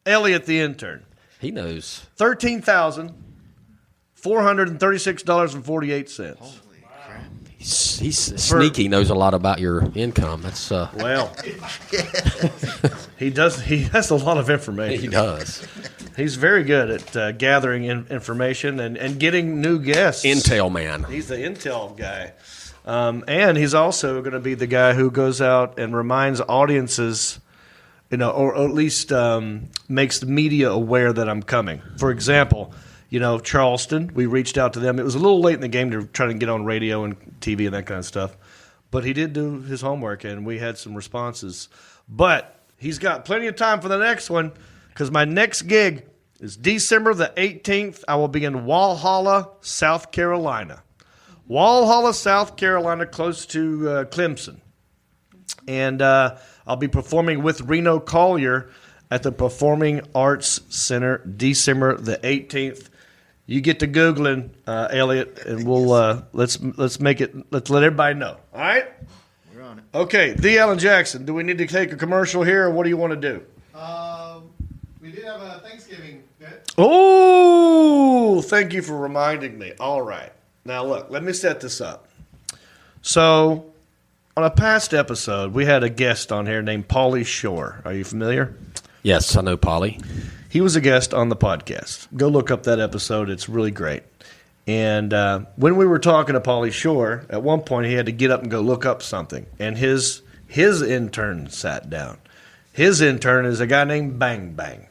Elliot the intern. He knows. $13,436.48. Holy crap. He's sneaky. Knows a lot about your income. That's Well, he does. He has a lot of information. he does. He's very good at gathering information and getting new guests. Intel man. He's the intel guy. And he's also going to be the guy who goes out and reminds audiences, or at least makes the media aware that I'm coming. For example, Charleston, we reached out to them. It was a little late in the game to try to get on radio and TV and that kind of stuff. But he did do his homework, and we had some responses. But he's got plenty of time for the next one, because my next gig is December the 18th. I will be in Walhalla, South Carolina. Walhalla, South Carolina, close to Clemson. And I'll be performing with Reno Collier at the Performing Arts Center December the 18th. You get to Googling, Elliot, and we'll let's let everybody know. All right? We're on it. Okay, the Alan Jackson. Do we need to take a commercial here, or what do you want to do? We did have a Thanksgiving bit. Oh, thank you for reminding me. All right. Now, look, let me set this up. So, on a past episode, we had a guest on here named Paulie Shore. Are you familiar? Yes, I know Polly. He was a guest on the podcast. Go look up that episode. It's really great. And when we were talking to Paulie Shore, at one point he had to get up and go look up something. And his intern sat down. His intern is a guy named Bang Bang.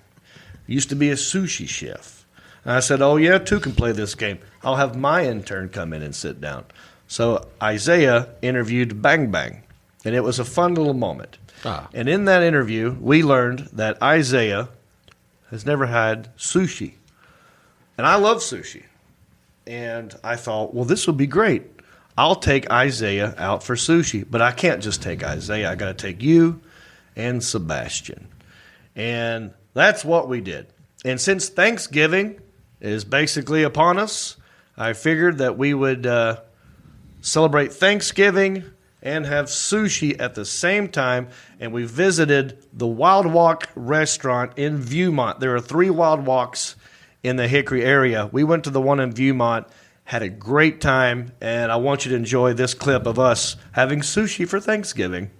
Used to be a sushi chef. And I said, oh, yeah, two can play this game. I'll have my intern come in and sit down. So Isaiah interviewed Bang Bang. And it was a fun little moment. Ah. And in that interview, we learned that Isaiah has never had sushi. And I love sushi. And I thought, well, this would be great. I'll take Isaiah out for sushi. But I can't just take Isaiah. I got to take you and Sebastian. And that's what we did. And since Thanksgiving is basically upon us, I figured that we would celebrate Thanksgiving and have sushi at the same time. And we visited the Wild Wok restaurant in Viewmont. There are 3 Wild Woks in the Hickory area. We went to the one in Viewmont, had a great time, and I want you to enjoy this clip of us having sushi for Thanksgiving.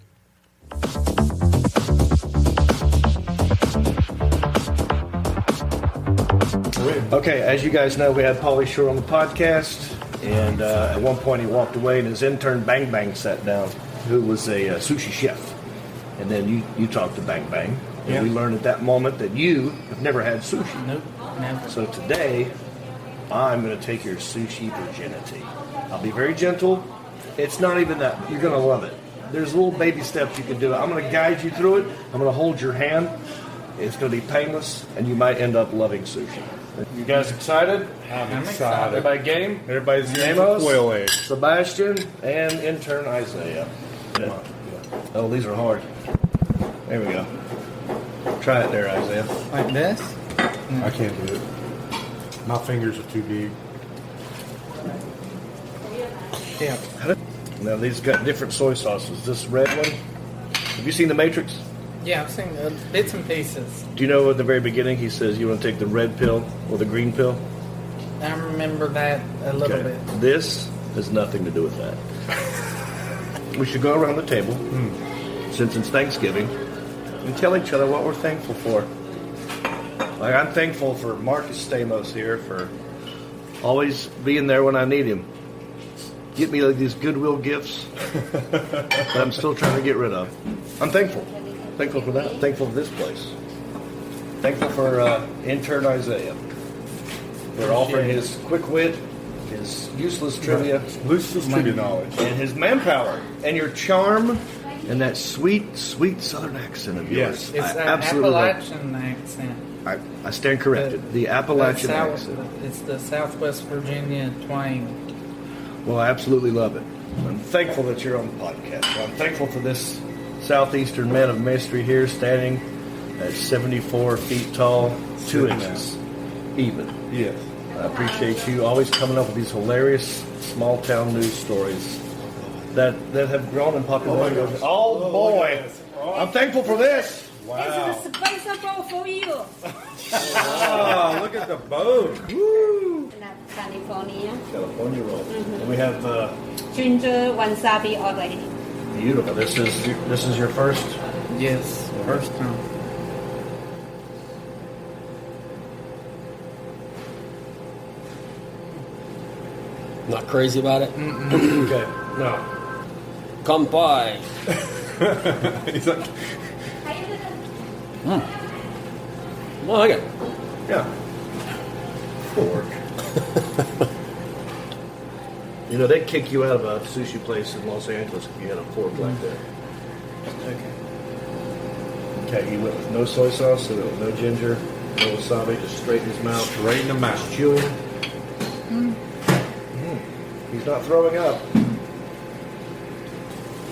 Okay, as you guys know, we had Paulie Shore on the podcast, and at one point he walked away and his intern Bang Bang sat down, who was a sushi chef. And then you talked to Bang Bang, and we learned at that moment that you have never had sushi. Nope, never. So today, I'm going to take your sushi virginity. I'll be very gentle. It's not even that. You're going to love it. there's little baby steps you can do. I'm going to guide you through it. I'm going to hold your hand. It's going to be painless, and you might end up loving sushi. You guys excited? I'm excited. Everybody game? Everybody's getting Stamos, foil egg. Sebastian, and intern Isaiah. Yeah. Oh, these are hard. There we go. Try it there, Isaiah. Like this? I can't do it. My fingers are too big. Yeah. Now, these got different soy sauces. This red one, have you seen The Matrix? Yeah, I've seen bits and pieces. Do you know at the very beginning he says you want to take the red pill or the green pill? I remember that a little bit. This has nothing to do with that. We should go around the table, since it's Thanksgiving, and tell each other what we're thankful for. Like, I'm thankful for Marc and Stamos here for always being there when I need him. Get me like these Goodwill gifts that I'm still trying to get rid of. I'm thankful. Thankful for that. Thankful for this place. Thankful for intern Isaiah. For offering his quick wit, his useless trivia, Lucius trivia knowledge. and his manpower, and your charm, and that sweet, sweet Southern accent of yours. It's I an absolutely love it. Appalachian accent. I stand corrected. The Appalachian accent. It's the Southwest Virginia twang. Well, I absolutely love it. I'm thankful that you're on the podcast. I'm thankful for this Southeastern man of mystery here standing at 74 feet tall, 2 inches even. Yes. I appreciate you always coming up with these hilarious small town news stories that have grown in popularity. Oh, boy. I'm thankful for this. Wow. This is a spice bowl for you. Oh, look at the boat. Woo. California. California roll. And we have Ginger wasabi already. beautiful. This is your first. Yes, first time. Not crazy about it? Okay. No. Come by. He's like, Well, I got Yeah. Fork. You know, they'd kick you out of a sushi place in Los Angeles if you had a fork like that. Okay, he went with no soy sauce, so no ginger, no wasabi, just straight in his mouth. straight in the mouth. Chewing. He's not throwing up.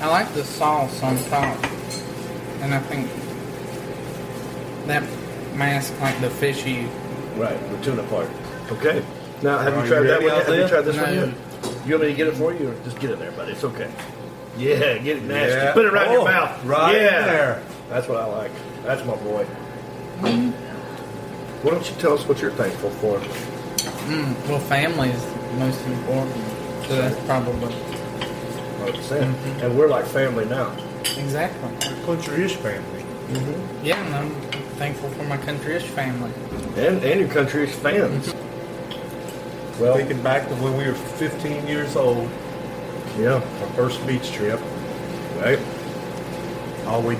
I like the sauce on top, and I think that masks like the fishy. Right, the tuna part. Okay. Now, have Are you you tried that ready one? out Have you there? tried this one No. yet? You want me to get it for you, or just get it there, buddy? It's okay. Yeah, get it nasty. Yeah. Put it right in your Oh, mouth. right yeah. in there. That's what I like. That's my boy. Why don't you tell us what you're thankful for? Well, family is most important, so that's probably 100%. And we're like family now. exactly. Country-ish family. Yeah, and I'm thankful for my country-ish family. And your country's fans. Well, Thinking back to when we were 15 years old, yeah, our first beach trip, right? all we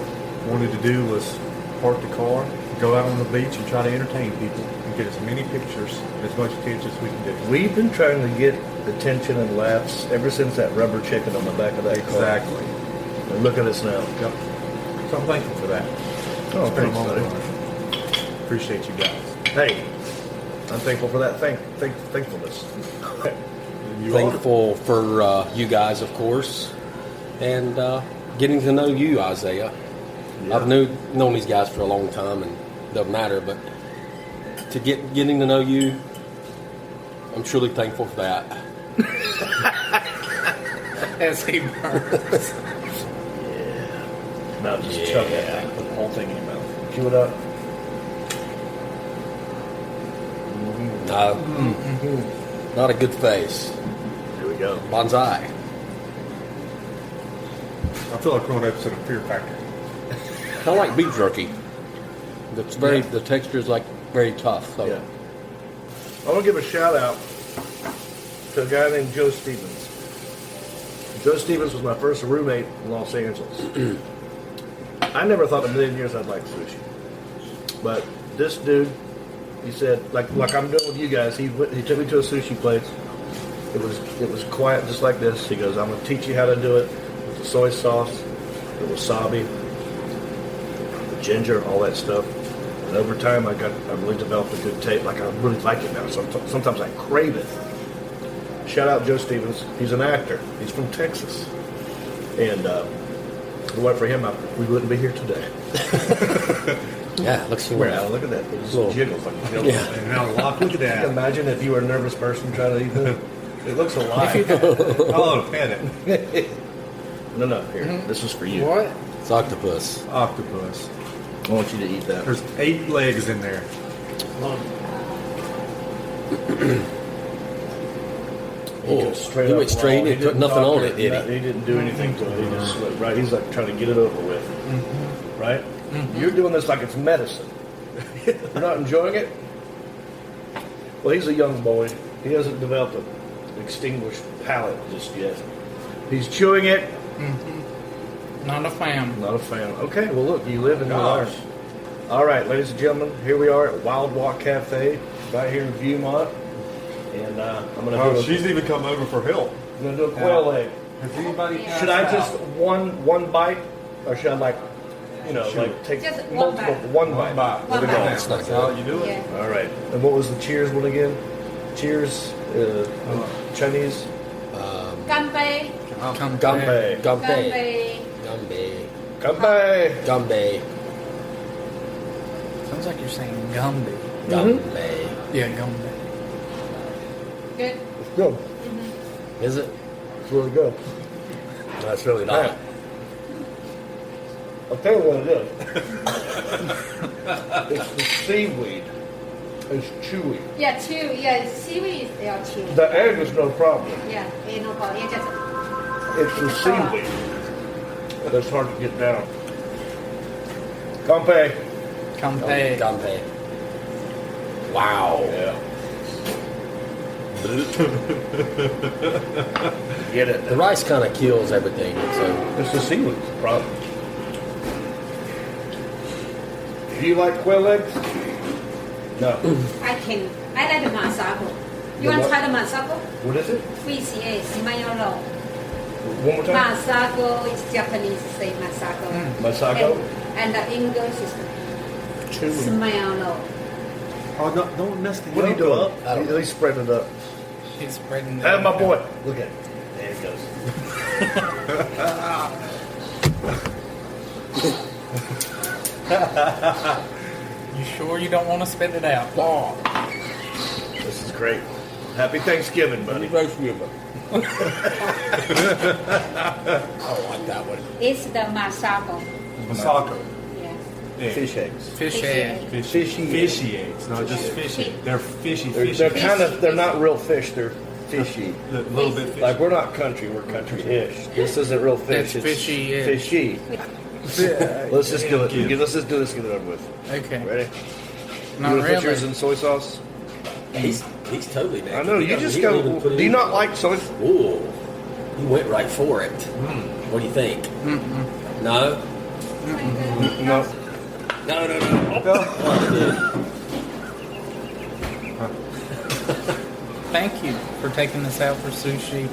wanted to do was park the car, go out on the beach and try to entertain people and get as many pictures, as much attention as we can do. We've been trying to get attention and laughs ever since that rubber chicken on the back of that car. Exactly. And look at us now. Yep. So I'm thankful for that. Oh, It's been a thanks, long buddy. run. Appreciate you guys. Hey, I'm thankful for that thankfulness. You thankful for you guys, of course, and getting to know you, Isaiah. Yeah. I've known these guys for a long time, and it doesn't matter, but to getting to know you, I'm truly thankful for that. As he burns. Now just chug that thing, put the whole thing in your mouth. Chew it up. Not a good face. Here we go. Bonsai. I feel like we're on an episode of Fear Factor. Kind of like beef jerky. It's very the texture is like very tough. So Yeah. I want to give a shout out to a guy named Joe Stevens. Joe Stevens was my first roommate in Los Angeles. I never thought in a million years I'd like sushi. But this dude, he said, like I'm doing with you guys, he took me to a sushi place. It was quiet just like this. He goes, I'm going to teach you how to do it with the soy sauce, the wasabi, the ginger, all that stuff. And over time, I really developed a good taste. Like I really like it now. Sometimes I crave it. Shout out Joe Stevens. He's an actor. He's from Texas. And if it weren't for him, we wouldn't be here today. Yeah, looks Where Al, look at that. It just jiggles like a Yeah. And now look at that. Imagine if you were a nervous person trying to eat it. It looks alive. Oh, pet it. No, here. This is for you. What? It's octopus. Octopus. I want you to eat that. There's 8 legs in there. Straight he up went straight in raw. and put nothing doctor on it, did he? He didn't do anything to it. He just slipped right. He's like trying to get it over with. Right? You're doing this like it's medicine. You're not enjoying it? Well, he's a young boy. He hasn't developed an extinguished palate just yet. He's chewing it. Not a fan. Not a fan. Okay, well, look, you live and you learn. Gosh. All right, ladies and gentlemen, here we are at Wild Wok Cafe, right here in Viewmont. And I'm going to Oh, she's even come over for help. I'm gonna do a quail leg. Has anybody Should I just one bite, or should I like take Just one multiple bite. one bite? One There we go. bite. That's how you do it. Yeah. All right. And what was the cheers one again? Cheers, Chinese. Ganbei. Gumbe. Ganbei. Gumbe. Ganbei. Gumbe. Ganbei. Gumbe. Sounds like you're saying Gumby. Gumbe. Yeah, Gumby. Good. It's good. Is it? It's really good. That's really not. I'll tell you what it is. It's the seaweed. It's chewy. Yeah, chew. Yeah, seaweed is yeah, chew. The egg is no problem. Yeah, no problem. Yeah, just It's the seaweed that's hard to get down. Compay. Compay. Gumbe. Wow. Yeah. Get it. The rice kind of kills everything. So It's the seaweed's the problem. Do you like quail eggs? No. I can. I like the masago. You The want to what? try the masago? What is it? Fish is mayo roll. One more time. Masago is Japanese say masago. Masago? And the English is smile roll. Oh, no, don't mess the What are you yolk doing? up. He's spreading it up. He's spreading Hey, my boy. Look at it. There it goes. You sure you don't want to spit it out? This is great. Happy Thanksgiving, buddy. I like that one. It's the masago. Masako. Yeah. Fish eggs. Fish Fish egg. egg. Fishy eggs, not just fishy. They're fishy. They're not real fish. They're fishy. A little bit fishy. Like we're not country. We're country-ish. This isn't real fish. That's it's fishy-ish. Fishy. Let's just do it. Let's just do this. Get it over with. Okay. Ready? Not You want to put yours really. in soy sauce? He's totally nasty. I know. You just go. Do you not like soy? Ooh, you went right for it. What do you think? No. No. No. Thank you for taking this out for sushi,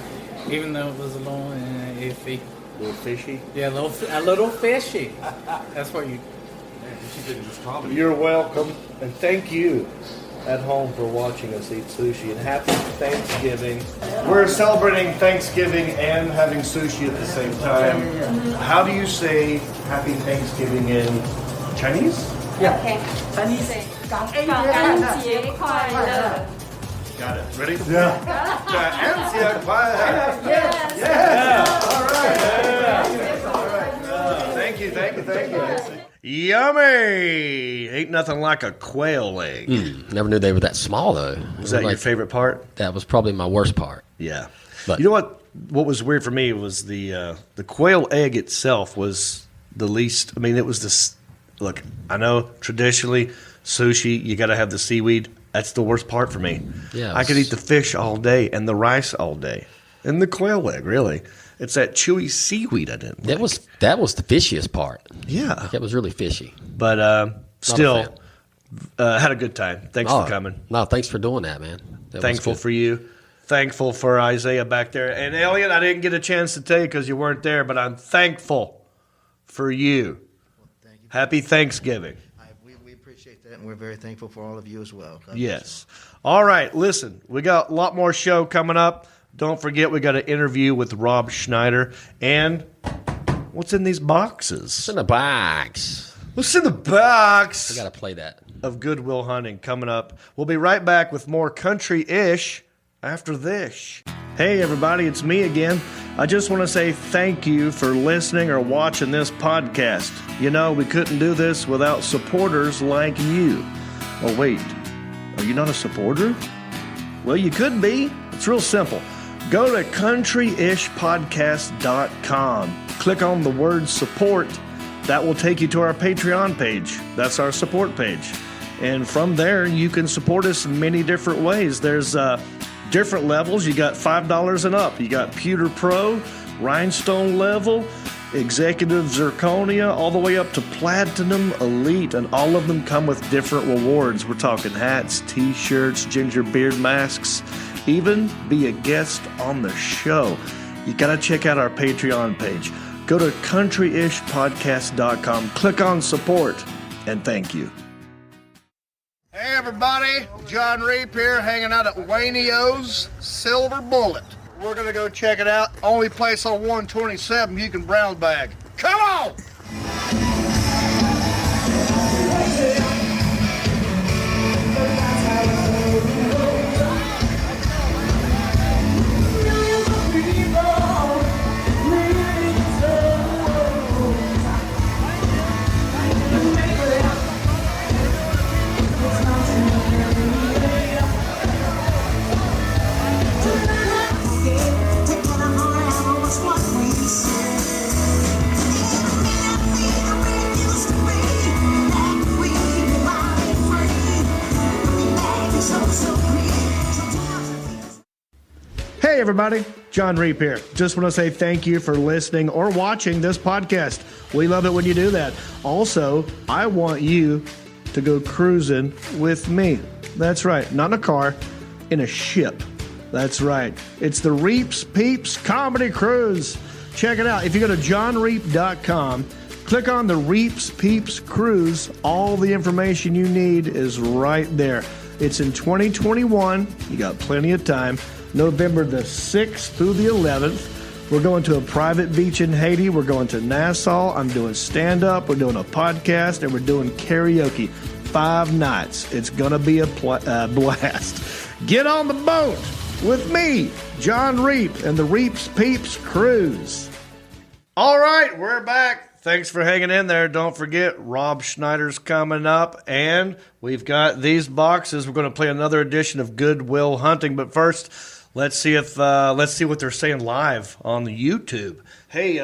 even though it was a little iffy. A little fishy. Yeah, a little fishy. That's what you. She didn't just comedy. You're welcome, and thank you at home for watching us eat sushi. And happy Thanksgiving. We're celebrating Thanksgiving and having sushi at the same time. How do you say Happy Thanksgiving in Chinese? Okay. Chinese. 感恩节快乐. Got it. Ready? Yeah. Yes. All right. Thank you. Yummy! Ain't nothing like a quail leg. Never knew they were that small though. Was that your favorite part? That was probably my worst part. Yeah. But- you know what? What was weird for me was the quail egg itself was the least. I mean, it was this. Look, I know traditionally sushi you got to have the seaweed. That's the worst part for me. Yeah, I could eat the fish all day and the rice all day, and the quail egg. Really, it's that chewy seaweed I didn't. That like. was the fishiest part. Yeah, That was really fishy. but still fan. had a good time. Thanks for coming. No, thanks for doing that, man. That was Thankful good. for you. thankful for Isaiah back there. And Elliot, I didn't get a chance to tell you because you weren't there, but I'm thankful for you. Well, thank you. Happy Thanksgiving. We appreciate that, and we're very thankful for all of you as well. God Yes. All right, listen, we got a lot more show coming up. Don't forget, we got an interview with Rob Schnieder. And what's in these boxes? It's in the box. What's in the box? I got to play that. Of Goodwill Hunting coming up. We'll be right back with more country-ish after this. Hey, everybody, it's me again. I just want to say thank you for listening or watching this podcast. You know, we couldn't do this without supporters like you. Oh, wait. Are you not a supporter? Well, you could be. It's real simple. Go to countryishpodcast.com. Click on the word support. That will take you to our Patreon page. That's our support page. And from there, you can support us in many different ways. There's different levels. You got $5 and up. You got Pewter Pro, Rhinestone level, Executive Zirconia, all the way up to Platinum Elite. And all of them come with different rewards. We're talking hats, t-shirts, ginger beard masks, even be a guest on the show. You got to check out our Patreon page. Go to countryishpodcast.com, click on support, and thank you. Hey everybody, John Reap here, hanging out at Wayneo's Silver Bullet. We're gonna go check it out. Only place on 127 you can brown bag. Come on! Hey everybody, John Reap here. Just want to say thank you for listening or watching this podcast. We love it when you do that. Also, I want you to go cruising with me. That's right, not in a car, in a ship. That's right. It's the Reaps Peeps Comedy Cruise. Check it out. If you go to johnreap.com, click on the Reaps Peeps Cruise. All the information you need is right there. It's in 2021. You got plenty of time. November the 6th through the 11th. We're going to a private beach in Haiti. We're going to Nassau. I'm doing stand-up. We're doing a podcast. And we're doing karaoke. 5 nights. It's going to be a blast. Get on the boat with me, John Reap, and the Reaps Peeps Cruise. All right, we're back. Thanks for hanging in there. Don't forget, Rob Schneider's coming up, and we've got these boxes. We're going to play another edition of Goodwill Hunting, but first, let's see what they're saying live on the YouTube. Hey,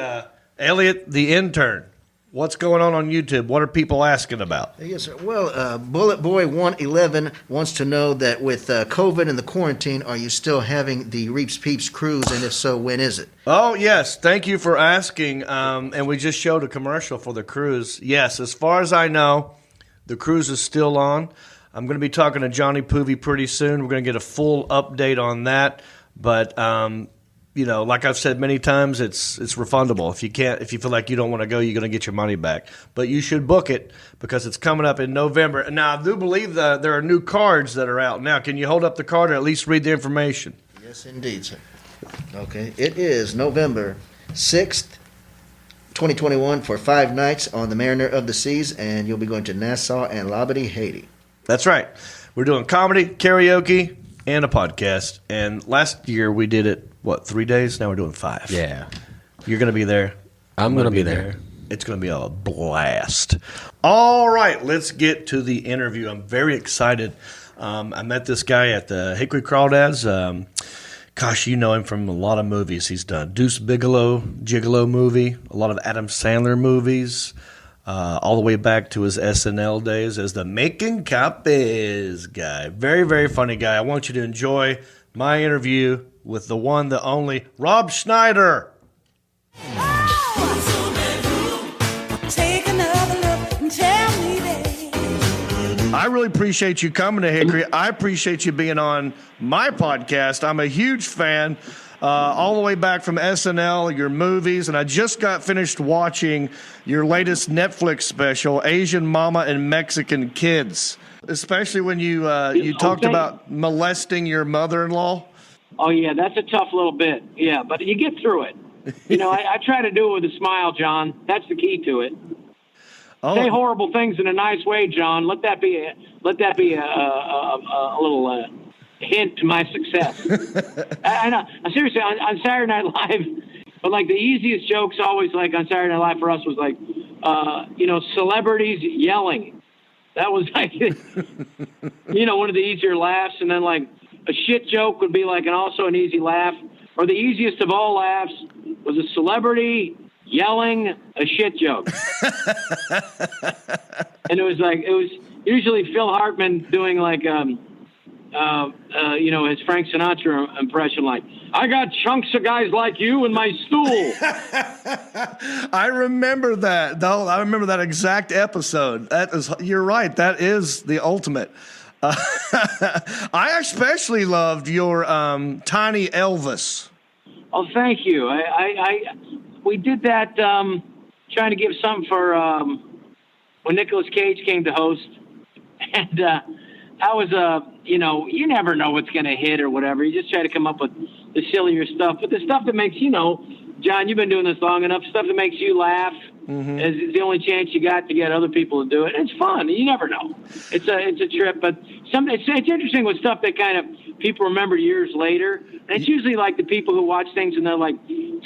Elliot, the intern, what's going on YouTube? What are people asking about? Yes, sir. Well, Bullet Boy 111 wants to know that with COVID and the quarantine, are you still having the Reaps Peeps cruise, and if so, when is it? Oh, yes. Thank you for asking. And we just showed a commercial for the cruise. Yes, as far as I know, the cruise is still on. I'm going to be talking to Johnny Poovey pretty soon. We're going to get a full update on that. But, you know, like I've said many times, it's refundable. If you feel like you don't want to go, you're going to get your money back. But you should book it because it's coming up in November. And now I do believe that there are new cards that are out now. Can you hold up the card or at least read the information? Yes, indeed, sir. Okay, it is November 6th, 2021 for 5 nights on the Mariner of the Seas, and you'll be going to Nassau and Labadee, Haiti. That's right. We're doing comedy, karaoke, and a podcast. And last year we did it, 3 days? Now we're doing 5. Yeah. You're going to be there. I'm going to be there. It's going to be a blast. All right, let's get to the interview. I'm very excited. I met this guy at the Hickory Crawdads. Gosh, you know him from a lot of movies. He's done Deuce Bigelow, Gigolo movie, a lot of Adam Sandler movies, all the way back to his SNL days as the Making Copies guy. Very, very funny guy. I want you to enjoy my interview with the one, the only, Rob Schneider. I really appreciate you coming to Hickory. I appreciate you being on my podcast. I'm a huge fan, all the way back from SNL, your movies, and I just got finished watching your latest Netflix special, Asian Mama and Mexican Kids, especially when you talked about molesting your mother-in-law. Oh, yeah, that's a tough little bit. Yeah, but you get through it. I try to do it with a smile, John. That's the key to it. Oh. Say horrible things in a nice way, John. Let that be a little hint to my success. I know. Seriously, on Saturday Night Live, but like the easiest jokes always like on Saturday Night Live for us was like, celebrities yelling. That was like, one of the easier laughs. And then like a shit joke would be like also an easy laugh. Or the easiest of all laughs was a celebrity yelling a shit joke. And it was usually Phil Hartman doing like, his Frank Sinatra impression, like, I got chunks of guys like you in my stool. I remember that. Though I remember that exact episode. You're right. That is the ultimate. I especially loved your Tiny Elvis. Oh, thank you. We did that trying to give something for when Nicolas Cage came to host, and I was you never know what's going to hit or whatever. You just try to come up with the sillier stuff, but the stuff that makes John, you've been doing this long enough. Stuff that makes you laugh is the only chance you got to get other people to do it. And it's fun. You never know. It's a trip, but it's interesting with stuff that kind of people remember years later. And it's usually like the people who watch things and they're like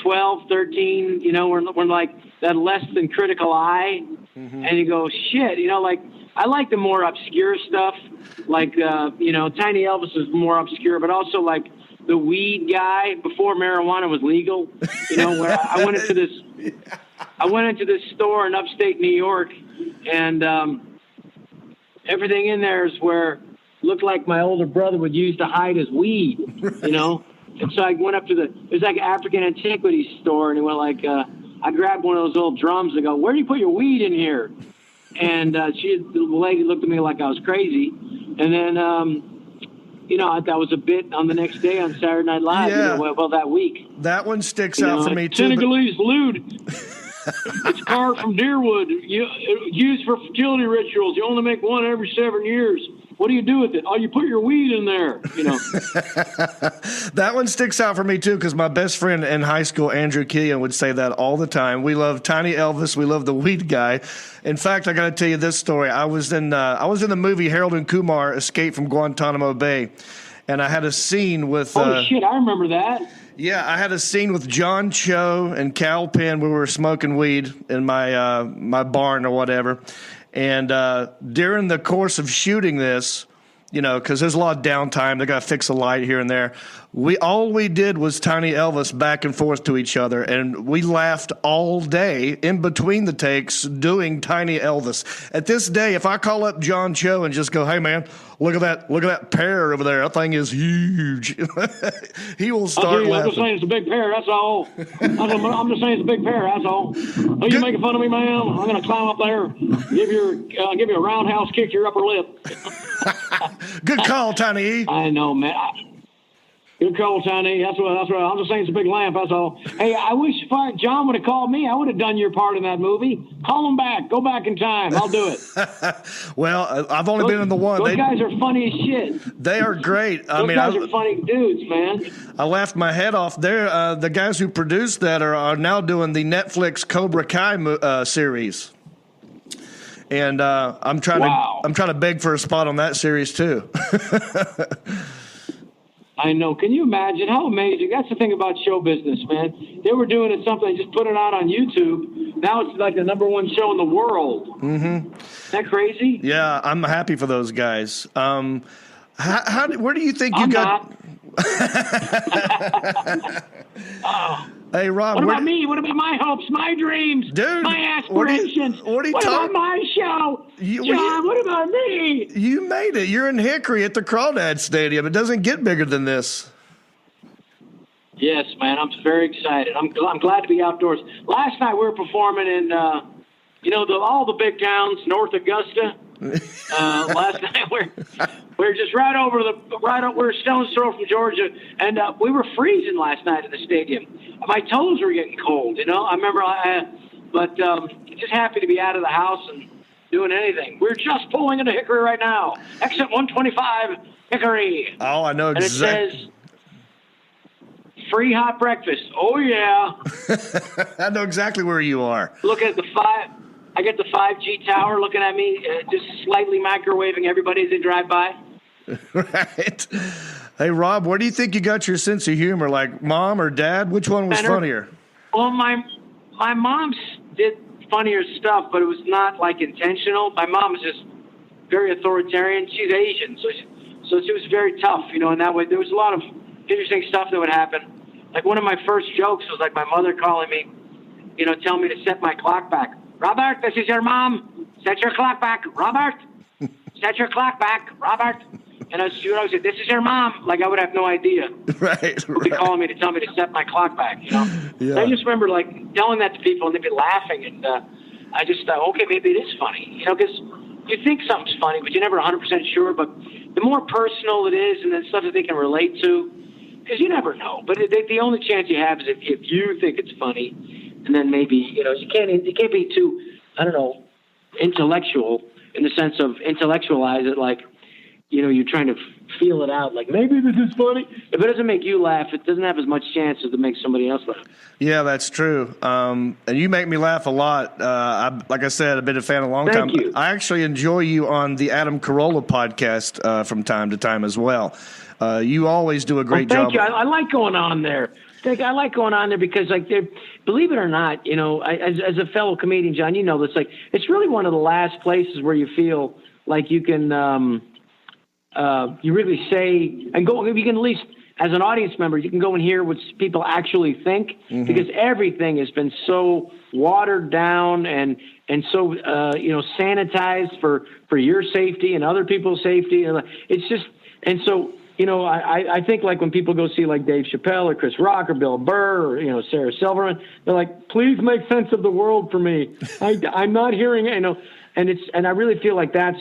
12, 13. We're like that less than critical eye, and you go shit. Like I like the more obscure stuff. Like Tiny Elvis is more obscure, but also like the weed guy before marijuana was legal. Where I went into this store in upstate New York, and everything in there is where looked like my older brother would use to hide his weed. And so I went up to it was like an African antiquities store, and he went like, I grabbed one of those old drums and go, where do you put your weed in here? And the lady looked at me like I was crazy, and then that was a bit on the next day on Saturday Night Live. Yeah. That week. That one sticks out for me too. Senegalese lewd. It's carved from deerwood, used for fertility rituals. You only make one every 7 years. What do you do with it? Oh, you put your weed in there. That one sticks out for me too, because my best friend in high school, Andrew Killian, would say that all the time. We love Tiny Elvis. We love the weed guy. In fact, I got to tell you this story. I was in the movie Harold and Kumar Escape from Guantanamo Bay, and I had a scene with. Oh shit! I remember that. Yeah, I had a scene with John Cho and Cal Penn. We were smoking weed in my my barn or whatever. And during the course of shooting this, because there's a lot of downtime, they got to fix a light here and there. All we did was Tiny Elvis back and forth to each other, and we laughed all day in between the takes doing Tiny Elvis. At this day, if I call up John Cho and just go, "Hey man, look at that pear over there. That thing is huge," he will start laughing. I'm just saying it's a big pear. That's all. I'm just saying it's a big pear. That's all. Are you making fun of me, man? I'm gonna climb up there, give you a roundhouse kick to your upper lip. Good call, Tiny E. I know, man. Good call, Tiny. That's what. I'm just saying it's a big lamp. That's all. Hey, I wish John would have called me. I would have done your part in that movie. Call him back. Go back in time. I'll do it. Well, I've only been in the one. Those guys are funny as shit. They are great. Those guys are funny dudes, man. I laughed my head off. They're the guys who produced that are now doing the Netflix Cobra Kai series. And I'm trying to beg for a spot on that series too. I know. Can you imagine how amazing? That's the thing about show business, man. They were doing it something, just put it out on YouTube. Now it's like the #1 show in the world. Mm-hmm. Isn't that crazy? Yeah, I'm happy for those guys. Where do you think you got? Hey, Rob. What about me? What about my hopes, my dreams, dude, my aspirations? What about my show? John, what about me? You made it. You're in Hickory at the Crawdad Stadium. It doesn't get bigger than this. Yes, man. I'm very excited. I'm glad to be outdoors. Last night we were performing in, all the big towns, North Augusta. Last night we're just we're stone's throw from Georgia, and we were freezing last night at the stadium. My toes were getting cold, you know. I remember, but just happy to be out of the house and doing anything. We're just pulling into Hickory right now. Exit 125, Hickory. Oh, I know exactly. And it says free hot breakfast. Oh yeah. I know exactly where you are. Look at I get the 5G tower looking at me, just slightly microwaving everybody as they drive by. Right. Hey, Rob, where do you think you got your sense of humor? Like mom or dad? Which one was funnier? Well, my mom's did funnier stuff, but it was not like intentional. My mom was just very authoritarian. She's Asian, so she was very tough, you know. And that way, there was a lot of interesting stuff that would happen. Like one of my first jokes was like my mother calling me, you know, telling me to set my clock back. Robert, this is your mom. Set your clock back, Robert. Set your clock back, Robert. And she would always say, "This is your mom." Like I would have no idea. Right. Would be calling me to tell me to set my clock back. You know. Yeah. And I just remember like telling that to people, and they'd be laughing, and I just thought, okay, maybe it is funny. You know, because you think something's funny, but you're never 100% sure. But the more personal it is, and then stuff that they can relate to, because you never know. But the only chance you have is if you think it's funny. And then maybe, you know, you can't be too, I don't know, intellectual in the sense of intellectualize it like, you know, you're trying to feel it out. Like, maybe this is funny. If it doesn't make you laugh, it doesn't have as much chance as to make somebody else laugh. Yeah, that's true. And you make me laugh a lot. Like I said, I've been a fan a long time. Thank you. I actually enjoy you on the Adam Carolla podcast from time to time as well. You always do a great job. Thank you. I like going on there. I like going on there because, like, believe it or not, you know, as a fellow comedian, John, you know this. Like, it's really one of the last places where you feel like you can, you really say and go. You can at least, as an audience member, you can go and hear what people actually think because everything has been so watered down and so you know, sanitized for your safety and other people's safety. And it's just, and so. You know, I think like when people go see like Dave Chappelle or Chris Rock or Bill Burr or, you know, Sarah Silverman, they're like, please make sense of the world for me. I'm not hearing it, you know, and I really feel like that's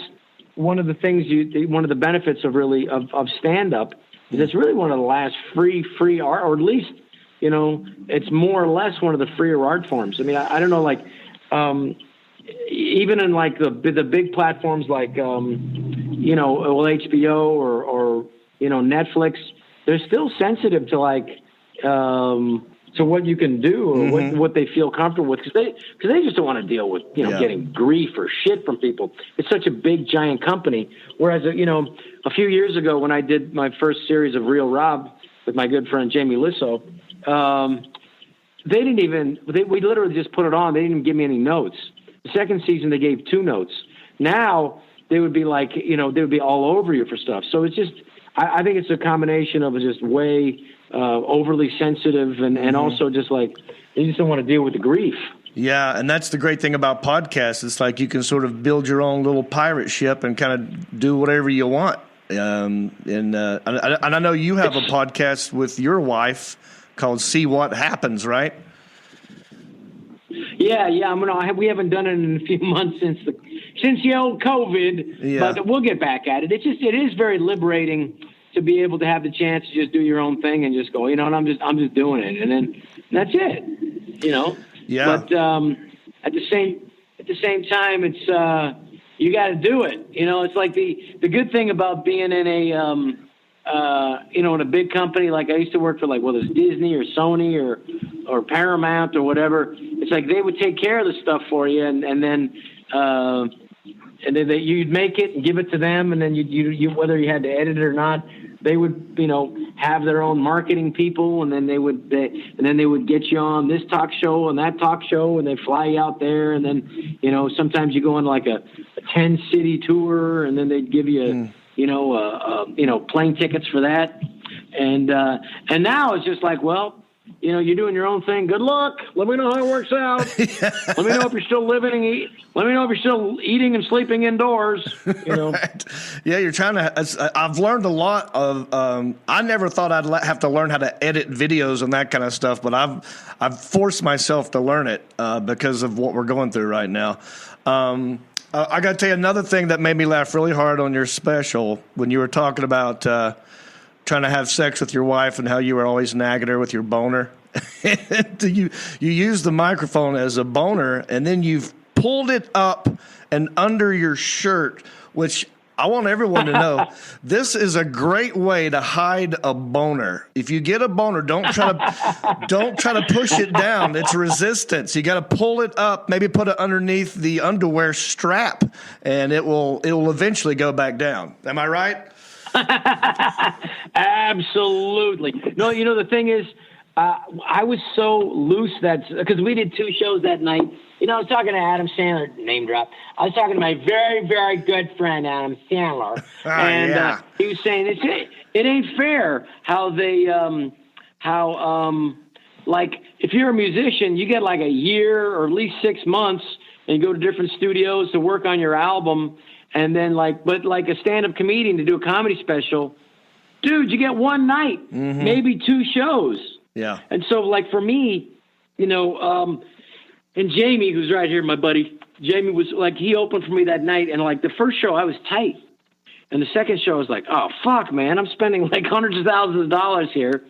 one of the things one of the benefits of really of stand up is it's really one of the last free art, or at least, you know, it's more or less one of the freer art forms. I mean, I don't know, like, even in like the big platforms like, you know, well, HBO or you know, Netflix, they're still sensitive to like to what you can do or what they feel comfortable with because they just don't want to deal with, you know, getting grief or shit from people. It's such a big giant company. Whereas, you know, a few years ago when I did my first series of Real Rob with my good friend Jamie Lissow, we literally just put it on. They didn't even give me any notes. The second season they gave 2 notes. Now they would be like, you know, they would be all over you for stuff. So it's just. I think it's a combination of just way overly sensitive and also just like you just don't want to deal with the grief. Yeah, and that's the great thing about podcasts. It's like you can sort of build your own little pirate ship and kind of do whatever you want. And I know you have a podcast with your wife called See What Happens, right? Yeah. We haven't done it in a few months since the old COVID, but we'll get back at it. It is very liberating to be able to have the chance to just do your own thing and just go, you know, and I'm just doing it, and then that's it, you know. Yeah. But at the same time, it's you got to do it. You know, it's like the good thing about being in a you know, in a big company, like I used to work for, like, whether it's Disney or Sony or Paramount or whatever. It's like they would take care of the stuff for you, and then you'd make it and give it to them, and then you whether you had to edit it or not, they would, you know, have their own marketing people, and then they would get you on this talk show and that talk show, and they fly you out there, and then, you know, sometimes you go on like a 10-city tour, and then they'd give you you know, plane tickets for that, and now it's just like, well, you know, you're doing your own thing. Good luck. Let me know how it works out. Let me know if you're still living and let me know if you're still eating and sleeping indoors. You know. Right. Yeah, you're trying to. I've learned a lot of. I never thought I'd have to learn how to edit videos and that kind of stuff, but I've forced myself to learn it because of what we're going through right now. I got to tell you another thing that made me laugh really hard on your special when you were talking about trying to have sex with your wife and how you were always nagging her with your boner. you used the microphone as a boner, and then you've pulled it up and under your shirt, which I want everyone to know this is a great way to hide a boner. If you get a boner, don't try to push it down. It's resistance. You got to pull it up, maybe put it underneath the underwear strap, and it will eventually go back down. Am I right? Absolutely. No, you know, the thing is, I was so loose because we did 2 shows that night. You know, I was talking to Adam Sandler, name drop. I was talking to my very, very good friend, Adam Sandler. And he was saying, it ain't fair how they, like, if you're a musician, you get like a year or at least 6 months, and you go to different studios to work on your album. And then, but like a stand-up comedian to do a comedy special, dude, you get one night, maybe 2 shows. Yeah. And so, like, for me, you know, and Jamie, who's right here, my buddy, Jamie was like, he opened for me that night. And like the first show, I was tight. And the second show, I was like, oh, fuck, man, I'm spending like hundreds of thousands of dollars here.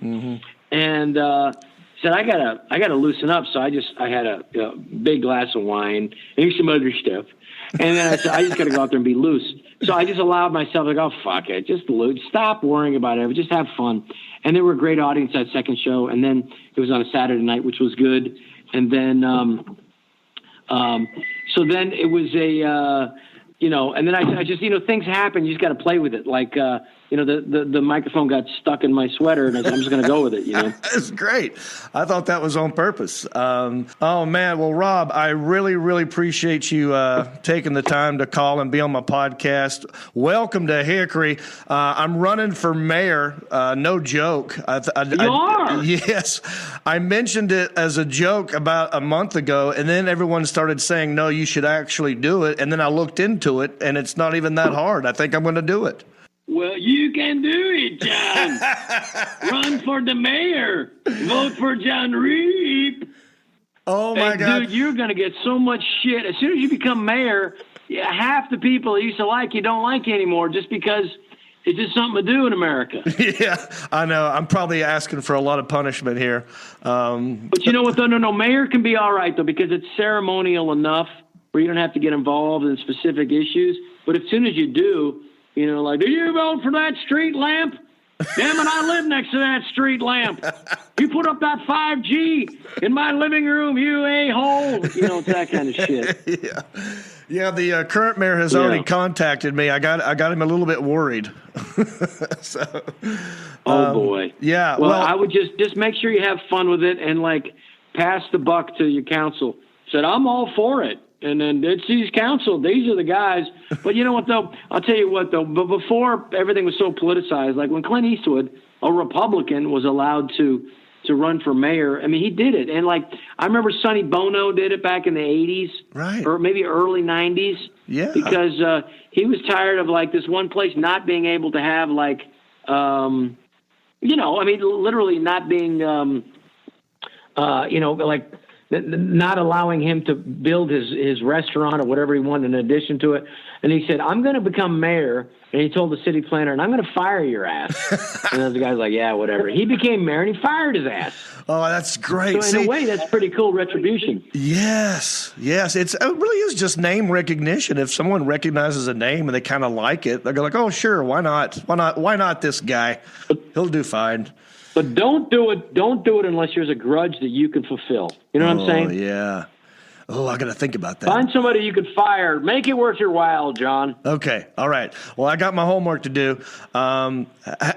And said, I gotta loosen up. So I had a big glass of wine and some other stuff. And then I said, I just got to go out there and be loose. So I just allowed myself, like, oh, fuck it. Just stop worrying about it. Just have fun. And there were a great audience that second show. And then it was on a Saturday night, which was good. And then, so then it was you know, and then I just, you know, things happen. You just got to play with it. Like, you know, the microphone got stuck in my sweater, and I'm just going to go with it, you know. That's great. I thought that was on purpose. Oh, man. Well, Rob, I really, really appreciate you taking the time to call and be on my podcast. Welcome to Hickory. I'm running for mayor. No joke. You are? Yes. I mentioned it as a joke about a month ago, and then everyone started saying, no, you should actually do it. And then I looked into it, and it's not even that hard. I think I'm going to do it. Well, you can do it, John. Run for the mayor. Vote for John Reap. Oh, my God. Dude, you're going to get so much shit. As soon as you become mayor, half the people that used to like you don't like you anymore just because it's just something to do in America. Yeah, I know. I'm probably asking for a lot of punishment here. But you know what, though? No, mayor can be all right, though, because it's ceremonial enough where you don't have to get involved in specific issues. But as soon as you do, you know, like, do you vote for that street lamp? Damn it, I live next to that street lamp. You put up that 5G in my living room, you a-hole. You know, it's that kind of shit. Yeah, the current mayor has already contacted me. I got him a little bit worried. So, boy. Yeah. Well, I would just make sure you have fun with it and, like, pass the buck to your council. Said, I'm all for it. And then it's these council. These are the guys. But you know what, though? I'll tell you what, though. But before everything was so politicized, like when Clint Eastwood, a Republican, was allowed to run for mayor, I mean, he did it. And, like, I remember Sonny Bono did it back in the 80s. Right. Or maybe early 90s. Yeah. Because he was tired of, like, this one place not being able to have, like, you know, I mean, literally not being, you know, like, not allowing him to build his restaurant or whatever he wanted in addition to it. And he said, I'm going to become mayor. And he told the city planner, and I'm going to fire your ass. And the guy's like, yeah, whatever. He became mayor, and he fired his ass. Oh, that's great. So in a way, that's pretty cool retribution. Yes. It really is just name recognition. If someone recognizes a name and they kind of like it, they're like, oh, sure, why not? Why not this guy? He'll do fine. But don't do it unless there's a grudge that you can fulfill. You know what I'm saying? Oh, yeah. Oh, I got to think about that. Find somebody you could fire. Make it worth your while, John. Okay. All right. Well, I got my homework to do.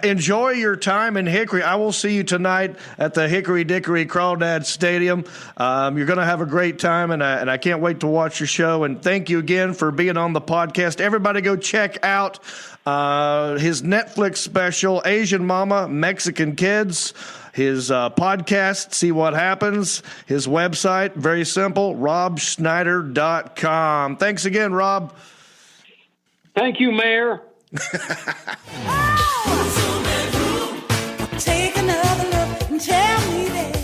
Enjoy your time in Hickory. I will see you tonight at the Hickory Dickory Crawdad Stadium. You're going to have a great time, and I can't wait to watch your show. And thank you again for being on the podcast. Everybody go check out his Netflix special, Asian Mama, Mexican Kids. His podcast, See What Happens. His website, very simple, robschnieder.com. Thanks again, Rob. Thank you, Mayor. Take another look and tell me that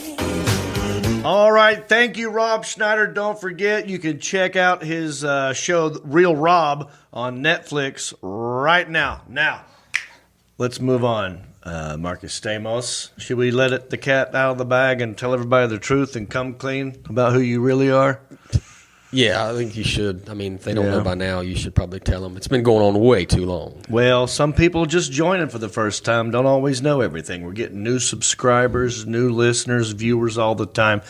All right. Thank you, Rob Schneider. Don't forget, you can check out his show, Real Rob, on Netflix right now. Now, let's move on. Marcus Stamos, should we let the cat out of the bag and tell everybody the truth and come clean about who you really are? Yeah, I think you should. I mean, if they don't know by now, you should probably tell them. It's been going on way too long. Well, some people just joining for the first time don't always know everything. We're getting new subscribers, new listeners, viewers all the time.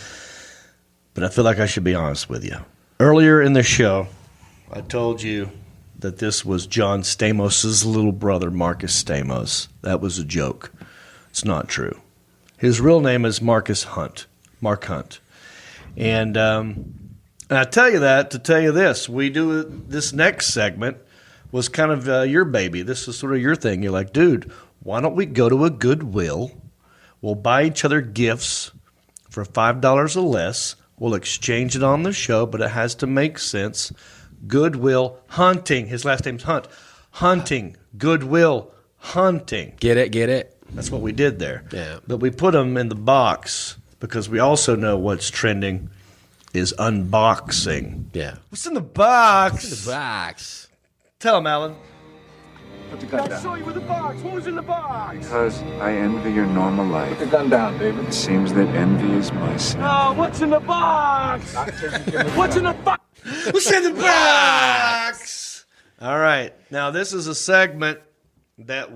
But I feel like I should be honest with you. Earlier in the show, I told you that this was Jon Stamos' little brother, Marcus Stamos. That was a joke. It's not true. His real name is Marcus Hunt, Mark Hunt. And I tell you that to tell you this. We do this next segment was kind of your baby. This is sort of your thing. You're like, dude, why don't we go to a Goodwill? We'll buy each other gifts for $5 or less. We'll exchange it on the show, but it has to make sense. Goodwill Hunting. His last name's Hunt. Hunting. Goodwill Hunting. Get it? That's what we did there. Yeah. But we put them in the box because we also know what's trending is unboxing. Yeah. What's in the box? What's in the box? Tell him, Alan. Put the gun down. I saw you with the box. What was in the box? Because I envy your normal life. Put the gun down, David. It seems that envy is my sin. Oh, what's in the box? What's in the box? What's in the box? All right. Now, this is a segment that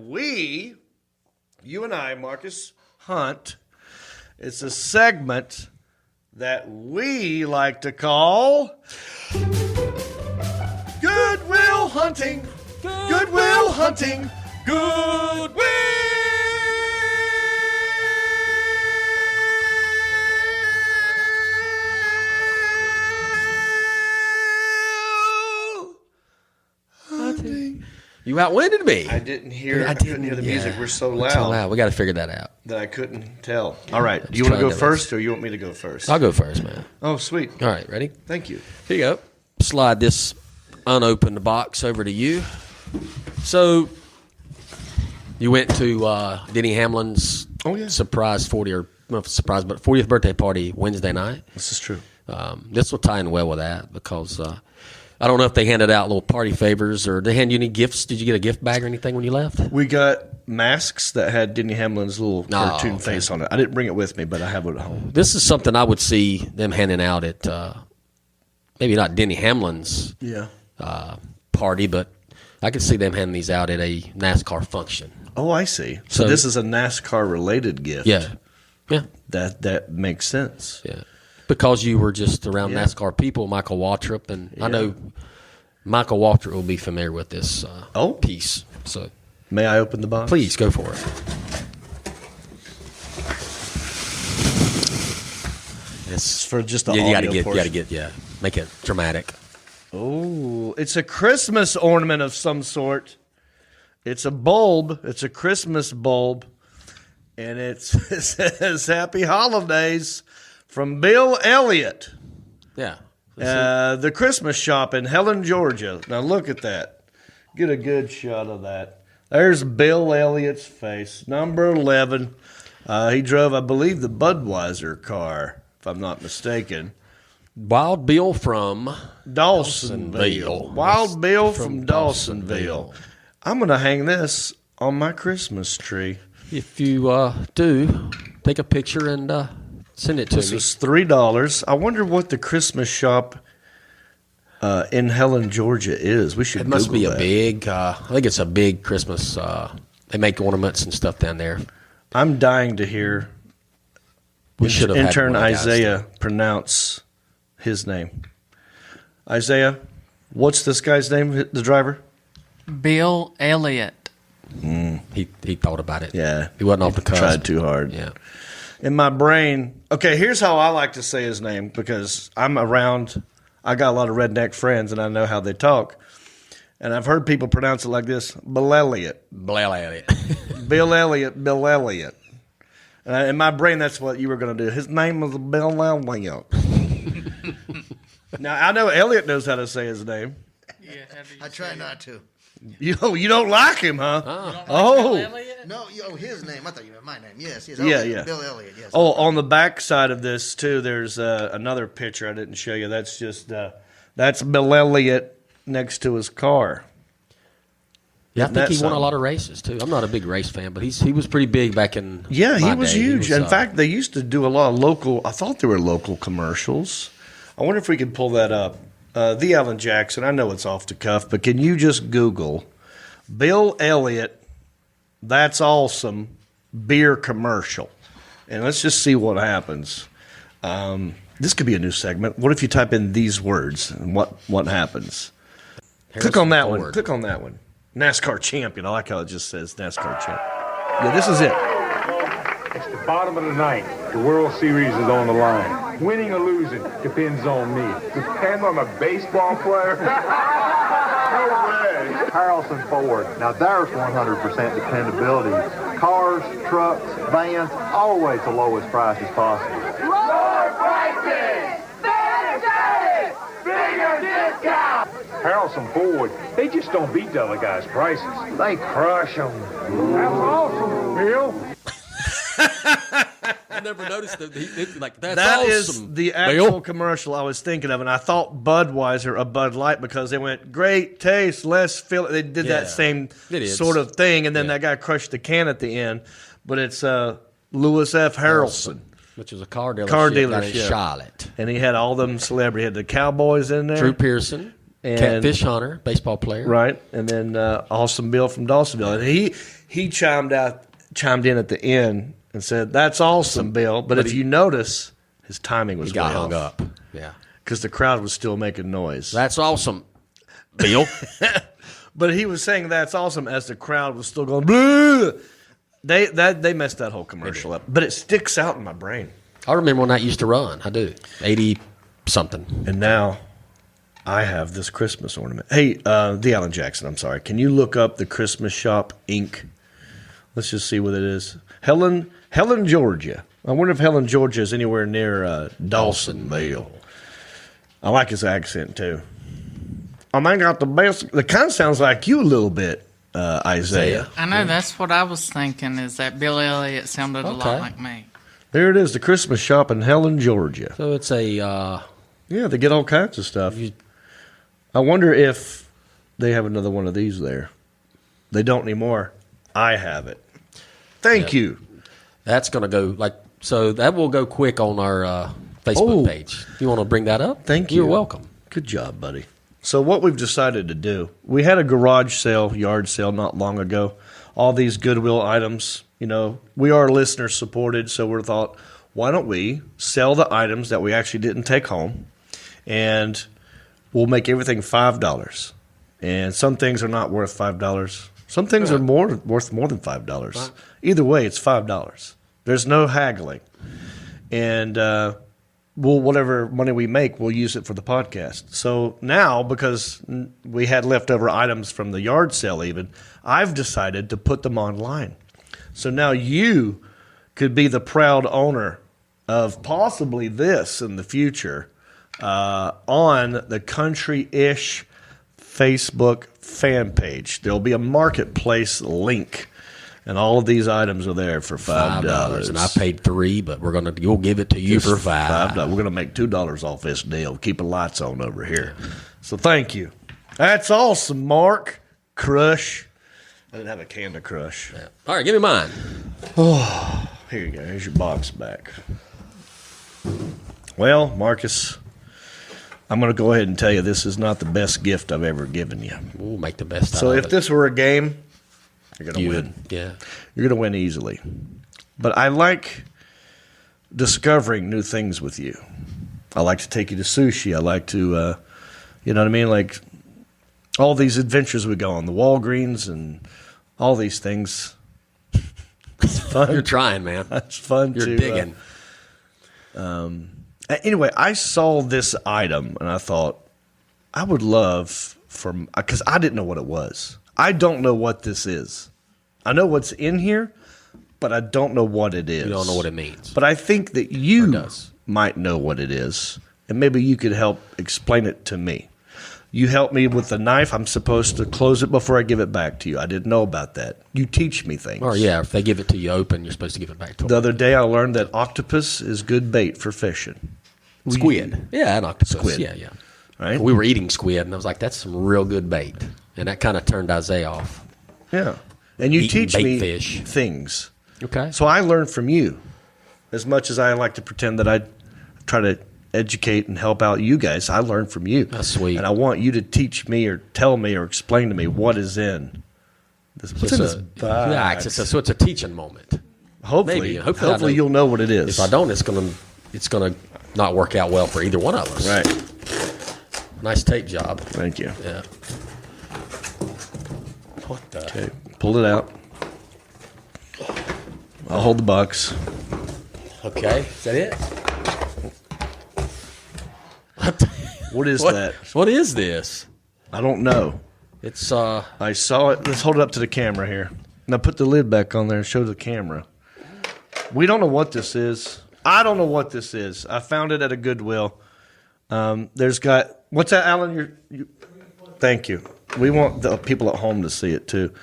you and I, Marcus Hunt, it's a segment that we like to call Goodwill Hunting. Goodwill Hunting. Goodwill. Hunting. You outwinded me. I couldn't hear the music. We're so loud. Too loud. We got to figure that out. That I couldn't tell. All right. Do you want to go first or you want me to go first? I'll go first, man. Oh, sweet. All right, ready? Thank you. Here you go. Slide this unopened box over to you. So, you went to Denny Hamlin's surprise 40th birthday party Wednesday night. This is true. This will tie in well with that because I don't know if they handed out little party favors or they hand you any gifts. Did you get a gift bag or anything when you left? We got masks that had Denny Hamlin's little cartoon face on it. I didn't bring it with me, but I have it at home. This is something I would see them handing out at maybe not Denny Hamlin's party, but I could see them handing these out at a NASCAR function. Oh, I see. So this is a NASCAR-related gift. Yeah. That makes sense. Yeah. Because you were just around NASCAR people, Michael Waltrip, and I know Michael Waltrip will be familiar with this piece. So, may I open the box? Please, go for it. It's for just the you audio gotta make it dramatic. Oh, it's a Christmas ornament of some sort. It's a bulb. It's a Christmas bulb, and it says "Happy Holidays" from Bill Elliott. Yeah. The Christmas shop in Helen, Georgia. Now look at that. Get a good shot of that. There's Bill Elliott's face, number 11. He drove, I believe, the Budweiser car, if I'm not mistaken. Wild Bill from Dawsonville. Wild Bill from Dawsonville. I'm going to hang this on my Christmas tree. If you do, take a picture and send it to me. This is $3. I wonder what the Christmas shop in Helen, Georgia is. We should It must Google be a that. big, I think it's a big Christmas, they make ornaments and stuff down there. I'm dying to hear We should have had intern one of the guys Isaiah pronounce his name. Isaiah, what's this guy's name, the driver? Bill Elliott. He thought about it. Yeah. He wasn't off the cusp. Tried too hard. Yeah. In my brain, okay, here's how I like to say his name because I'm around, I got a lot of redneck friends and I know how they talk. And I've heard people pronounce it like this, Bill Elliott. Bill Elliott. Bill Elliott, Bill Elliott. In my brain, that's what you were going to do. His name was Bill Elliott. Now, I know Elliott knows how to say his name. I try not to. You don't like him, huh? No, his name. I thought you meant my name. Yes. Yeah. Bill Elliott, yes. Oh, on the back side of this, too, there's another picture I didn't show you. That's just, that's Bill Elliott next to his car. Yeah, I think he won a lot of races, too. I'm not a big race fan, but he was pretty big back in Yeah, he my was day. huge. He was, In fact, they used to do a lot of local, I thought they were local commercials. I wonder if we could pull that up. The Alan Jackson, I know it's off the cuff, but can you just Google Bill Elliott, that's awesome, beer commercial? And let's just see what happens. This could be a new segment. What if you type in these words and what happens? Click on that one. Click on that one. NASCAR champion. I like how it just says NASCAR champion. Yeah, this is it. It's the bottom of the ninth. The World Series is on the line. Winning or losing depends on me. Depends on the baseball player? No way. Harrelson Ford. Now there's 100% dependability. Cars, trucks, vans, always the lowest prices possible. Lower prices! Better service! Bigger discounts! Harrelson Ford, they just don't beat the other guys' prices. They crush them. That's awesome, Bill. I never noticed that. That's That awesome. is the actual commercial I was thinking of, and I thought Budweiser a Bud Light because they went great taste, less fill. They did that same sort of thing, and then that guy crushed the can at the end. But it's Lewis F. Harrelson, which was a car dealership down in Charlotte, and he had all them celebrities. He had the Cowboys in there, Drew Pearson, and Catfish Hunter, baseball player, right, and then Awesome Bill from Dawsonville, and he chimed in at the end and said, "That's awesome, Bill." But if you notice, his timing was got way hung off. up. Yeah, because the crowd was still making noise. That's awesome, Bill. But he was saying that's awesome as the crowd was still going. Bleh! They messed that whole commercial up, but it sticks out in my brain. I remember when that used to run. I do 80-something, and now I have this Christmas ornament. Hey, the Alan Jackson. I'm sorry. Can you look up the Christmas Shop Inc.? Let's just see what it is. Helen, Georgia. I wonder if Helen, Georgia is anywhere near Dawsonville. I like his accent, too. I got the best. It kind of sounds like you a little bit, Isaiah. I know, that's what I was thinking, is that Bill Elliott sounded a lot like me. There it is, the Christmas Shop in Helen, Georgia. So it's a... yeah, they get all kinds of stuff. I wonder if they have another one of these there. They don't anymore. I have it. Thank you. That's going to go so that will go quick on our Facebook page. You want to bring that up? Thank you. You're welcome. Good job, buddy. So what we've decided to do, we had a garage sale, yard sale not long ago. All these Goodwill items, we are listener supported, so we thought, why don't we sell the items that we actually didn't take home, and we'll make everything $5. And some things are not worth $5. Some things are worth more than $5. Right. Either way, it's $5. There's no haggling. And whatever money we make, we'll use it for the podcast. So now, because we had leftover items from the yard sale even, I've decided to put them online. So now you could be the proud owner of possibly this in the future on the Country-ish Facebook fan page. There'll be a marketplace link, and all of these items are there for $5. And I paid $3, but you'll give it to you for $5. We're gonna make $2 off this deal. Keep the lights on over here. So thank you. That's awesome, Mark. Crush. I didn't have a can to crush. Yeah. All right, give me mine. Oh, here you go. Here's your box back. Well, Marcus, I'm going to go ahead and tell you this is not the best gift I've ever given you. We'll make the best out So of if it. this were a game, you're going to win. Yeah. You're going to win easily. But I like discovering new things with you. I like to take you to sushi. I like to, you know what I mean? Like all these adventures we go on, the Walgreens and all these things. It's fun. You're trying, man. It's fun You're digging. Anyway, I saw this item and I thought I would love because I didn't know what it was. I don't know what this is. I know what's in here, but I don't know what it is. You don't know what it means. But I think that you might know what it is, and maybe you could help explain it to me. You help me with the knife. I'm supposed to close it before I give it back to you. I didn't know about that. You teach me things. Or yeah, if they give it to you open, you're supposed to give it back to them. The other day I learned that octopus is good bait for fishing. Squid. Yeah, an octopus. Squid. Yeah. Right? We were eating squid, and I was like, that's some real good bait. And that kind of turned Isaiah off. Yeah. And you Eating teach bait me fish. things. Okay. So I learn from you. As much as I like to pretend that I try to educate and help out you guys, I learn from you. That's sweet. And I want you to teach me or tell me or explain to me what is in this. What's in this box? So it's a teaching moment. Hopefully, Maybe. hopefully you'll know what it is. If I don't, it's gonna not work out well for either one of us. Right. Nice tape job. Thank you. Yeah. What the? Okay, pull it out. I'll hold the box. Okay, is that it? What is that? What is this? I don't know. It's I saw it. Let's hold it up to the camera here. Now put the lid back on there and show the camera. We don't know what this is. I don't know what this is. I found it at a Goodwill. There's got what's that, Alan? Thank you. We want the people at home to see it too.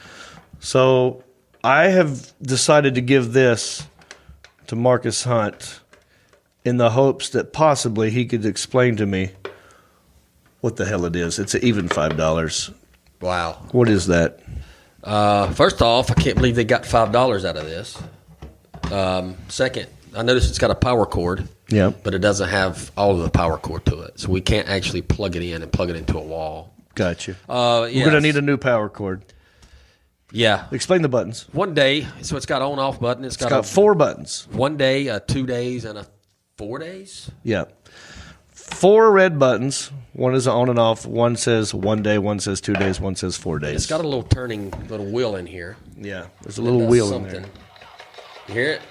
So I have decided to give this to Marcus Hunt in the hopes that possibly he could explain to me what the hell it is. It's even $5. wow. What is that? First off, I can't believe they got $5 out of this. Second, I noticed it's got a power cord. Yeah. But it doesn't have all of the power cord to it, so we can't actually plug it in and plug it into a wall. Gotcha. Yes. We're going to need a new power cord. Yeah. Explain the buttons. One day, so it's got on-off button. It's got 4 buttons. 1 day, 2 days, and 4 days. Yeah. 4 red buttons. One is on and off. One says 1 day. One says 2 days. One says 4 days. It's got a little turning little wheel in here. Yeah. There's a little wheel in there. You hear it?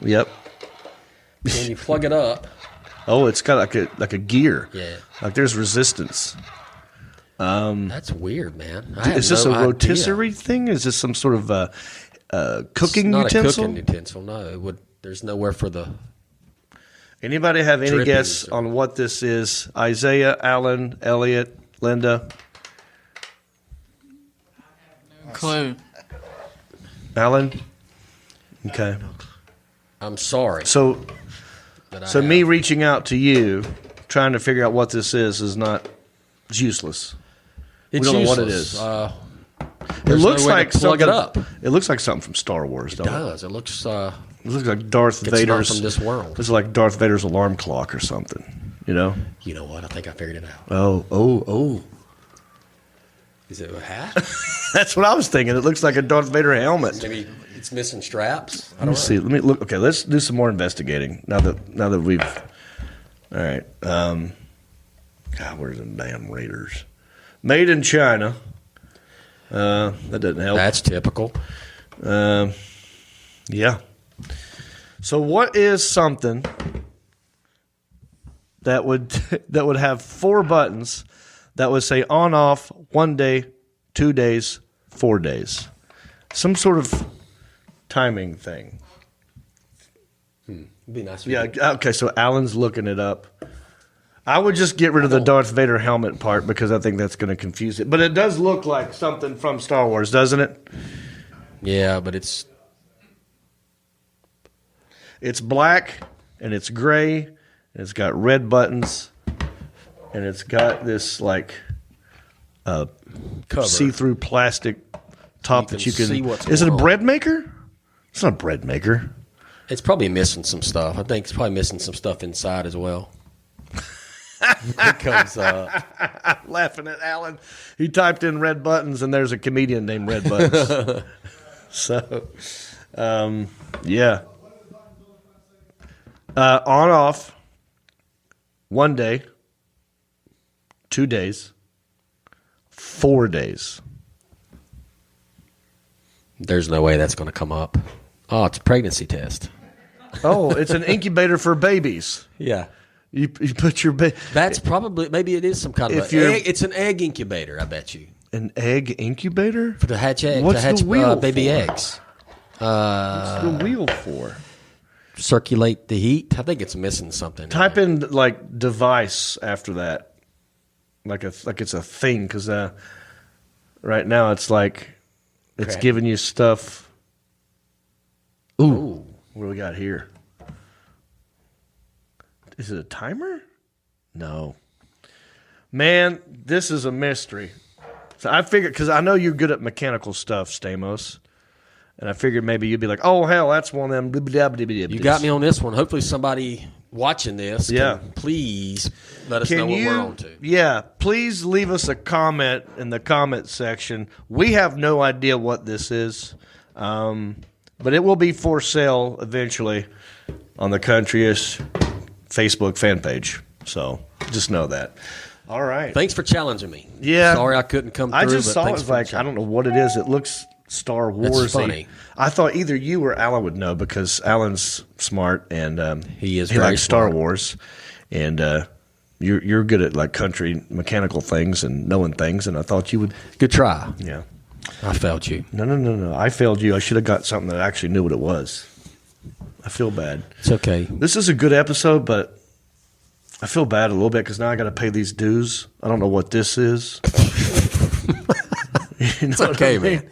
Yep. When you plug it up. Oh, it's got like a gear. Yeah. Like there's resistance. That's weird, man. Is this a rotisserie thing? Is this some sort of cooking utensil? utensil? Not a cooking utensil. No, there's nowhere for the. Anybody have any drippings guess on what this is? Isaiah, Alan, Elliot, Linda. Clue. Alan. Okay. I'm sorry. So me reaching out to you, trying to figure out what this is not. It's useless. It's we don't useless. know what it is. It looks like plug it up. It looks like something from Star Wars. It does. It looks. It looks like Darth Vader's. Not from this world. This is like Darth Vader's alarm clock or something. You know. You know what? I think I figured it out. Oh. Is it a hat? That's what I was thinking. It looks like a Darth Vader helmet. Maybe it's missing straps. Let me see. Let me look. Okay, let's do some more investigating. Now that we've. All right. God, where's the damn Raiders? Made in China. That doesn't help. That's typical. Yeah. So what is something that would have 4 buttons that would say on off 1 day, 2 days, 4 days? Some sort of timing thing. It'd be nice. Yeah. Okay. So Alan's looking it up. I would just get rid of the Darth Vader helmet part because I think that's going to confuse it. But it does look like something from Star Wars, doesn't it? Yeah, but it's black and it's gray and it's got red buttons and it's got this like see-through plastic top that you can see what's Is it a going on. bread maker? It's not a bread maker. It's probably missing some stuff. I think it's probably missing some stuff inside as well. Because laughing at Alan. He typed in red buttons and there's a comedian named Red Buttons. So, yeah. On off 1 day, 2 days, 4 days. There's no way that's going to come up. Oh, it's a pregnancy test. Oh, it's an incubator for babies. Yeah. You put your baby. That's probably, maybe it is some kind of egg. It's an egg incubator, I bet you. An egg incubator? For to hatch eggs. What's to hatch the wheel baby for? eggs. What's the wheel for? Circulate the heat. I think it's missing something. Type in like device after that. like it's a thing, because right now it's like it's Crap. giving you stuff. Ooh, what do we got here? Is it a timer? No. Man, this is a mystery. So I figured, because I know you're good at mechanical stuff, Stamos, and I figured maybe you'd be like, oh, hell, that's one of them. You got me on this one. Hopefully somebody watching this can please let us know what we're on to. Yeah, please leave us a comment in the comment section. We have no idea what this is, but it will be for sale eventually on the Countryish Facebook fan page. So just know that. All right. Thanks for challenging me. Yeah. Sorry I couldn't come through. I just but saw thanks it for like, I don't know what it is. It looks Star Wars-y. That's funny. I thought either you or Alan would know, because Alan's smart and he likes very Star smart. Wars, and you're good at like country mechanical things and knowing things, and I thought you would. Good try. Yeah. I failed you. No. I failed you. I should have got something that actually knew what it was. I feel bad. It's okay. This is a good episode, but I feel bad a little bit because now I got to pay these dues. I don't know what this is. It's okay, man.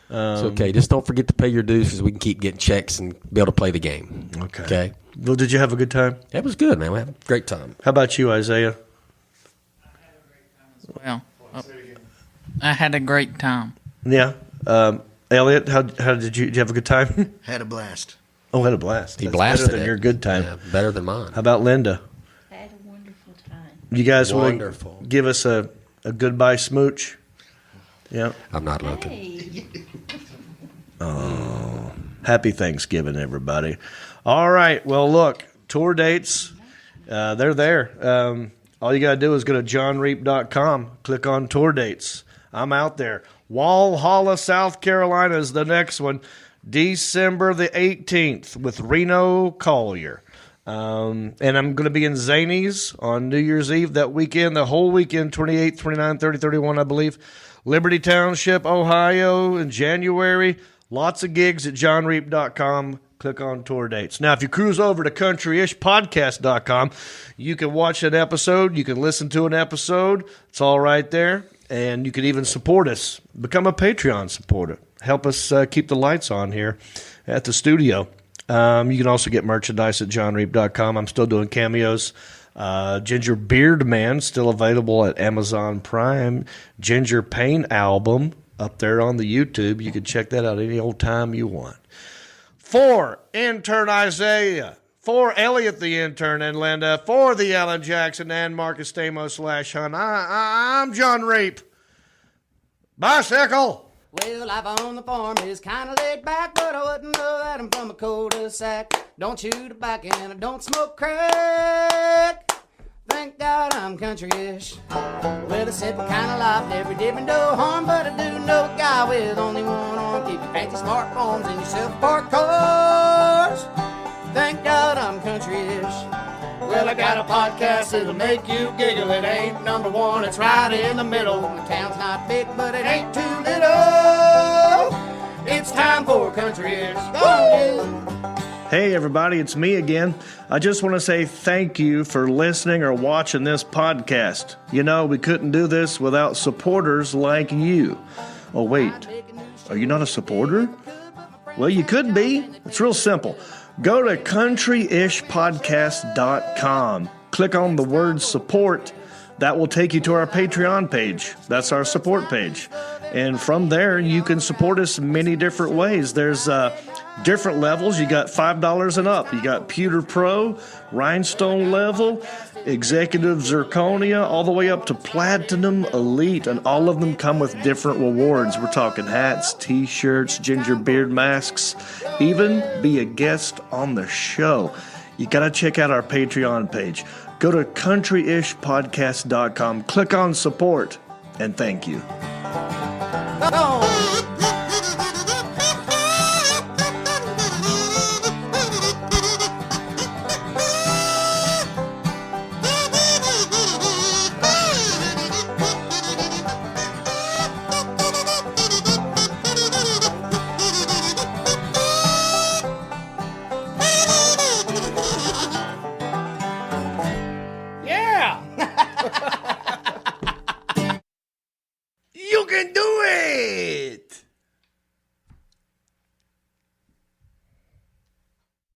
It's okay. Just don't forget to pay your dues so we can keep getting checks and be able to play the game. Okay. Well, did you have a good time? That was good, man. We had a great time. How about you, Isaiah? Well, I had a great time. Yeah. Elliot, how did you have a good time? Had a blast. Oh, had a blast. He That's blasted better than it. your good time. Yeah, better than mine. How about Linda? I had a wonderful time. You guys want Wonderful. to give us a goodbye smooch? Yeah. I'm not looking. Hey. Oh, happy Thanksgiving, everybody. All right. Well, look, tour dates, they're there. All you got to do is go to johnreap.com, click on tour dates. I'm out there. Walhalla, South Carolina is the next one, December the 18th with Reno Collier. And I'm going to be in Zanies on New Year's Eve that weekend, the whole weekend, 28, 29, 30, 31, I believe. Liberty Township, Ohio in January. Lots of gigs at johnreap.com. Click on tour dates. Now, if you cruise over to countryishpodcast.com, you can watch an episode. You can listen to an episode. It's all right there. And you can even support us. Become a Patreon supporter. Help us keep the lights on here at the studio. You can also get merchandise at johnreap.com. I'm still doing cameos. Ginger Beard Man, still available at Amazon Prime. Ginger Pain album up there on the YouTube. You can check that out any old time you want. For intern Isaiah, for Elliot the intern and Linda, for the Alan Jackson and Marc and Stamos /Hunt, I'm Jon Reap. Bicycle. Well, life on the farm is kind of laid back, but I wouldn't know that I'm from a cul-de-sac. Don't chew tobacco and I don't smoke crack. Thank God I'm country-ish. Well, a simple kind of life, never did me no harm, but I do know a guy with only one arm. Keep your fancy smartphones and your self-parked cars. Thank God I'm country-ish. Well, I got a podcast that'll make you giggle. It ain't number one, it's right in the middle. The town's not big, but it ain't too little. It's time for country-ish. Go on, you. Hey, everybody, it's me again. I just want to say thank you for listening or watching this podcast. You know, we couldn't do this without supporters like you. Oh, wait, are you not a supporter? Well, you could be. It's real simple. Go to countryishpodcast.com. Click on the word support. That will take you to our Patreon page. That's our support page. And from there, you can support us many different ways. There's different levels. You got $5 and up. You got Pewter Pro, Rhinestone level, Executive Zirconia, all the way up to Platinum Elite. And all of them come with different rewards. We're talking hats, t-shirts, ginger beard masks, even be a guest on the show. You got to check out our Patreon page. Go to countryishpodcast.com, click on support, and thank you. can do it.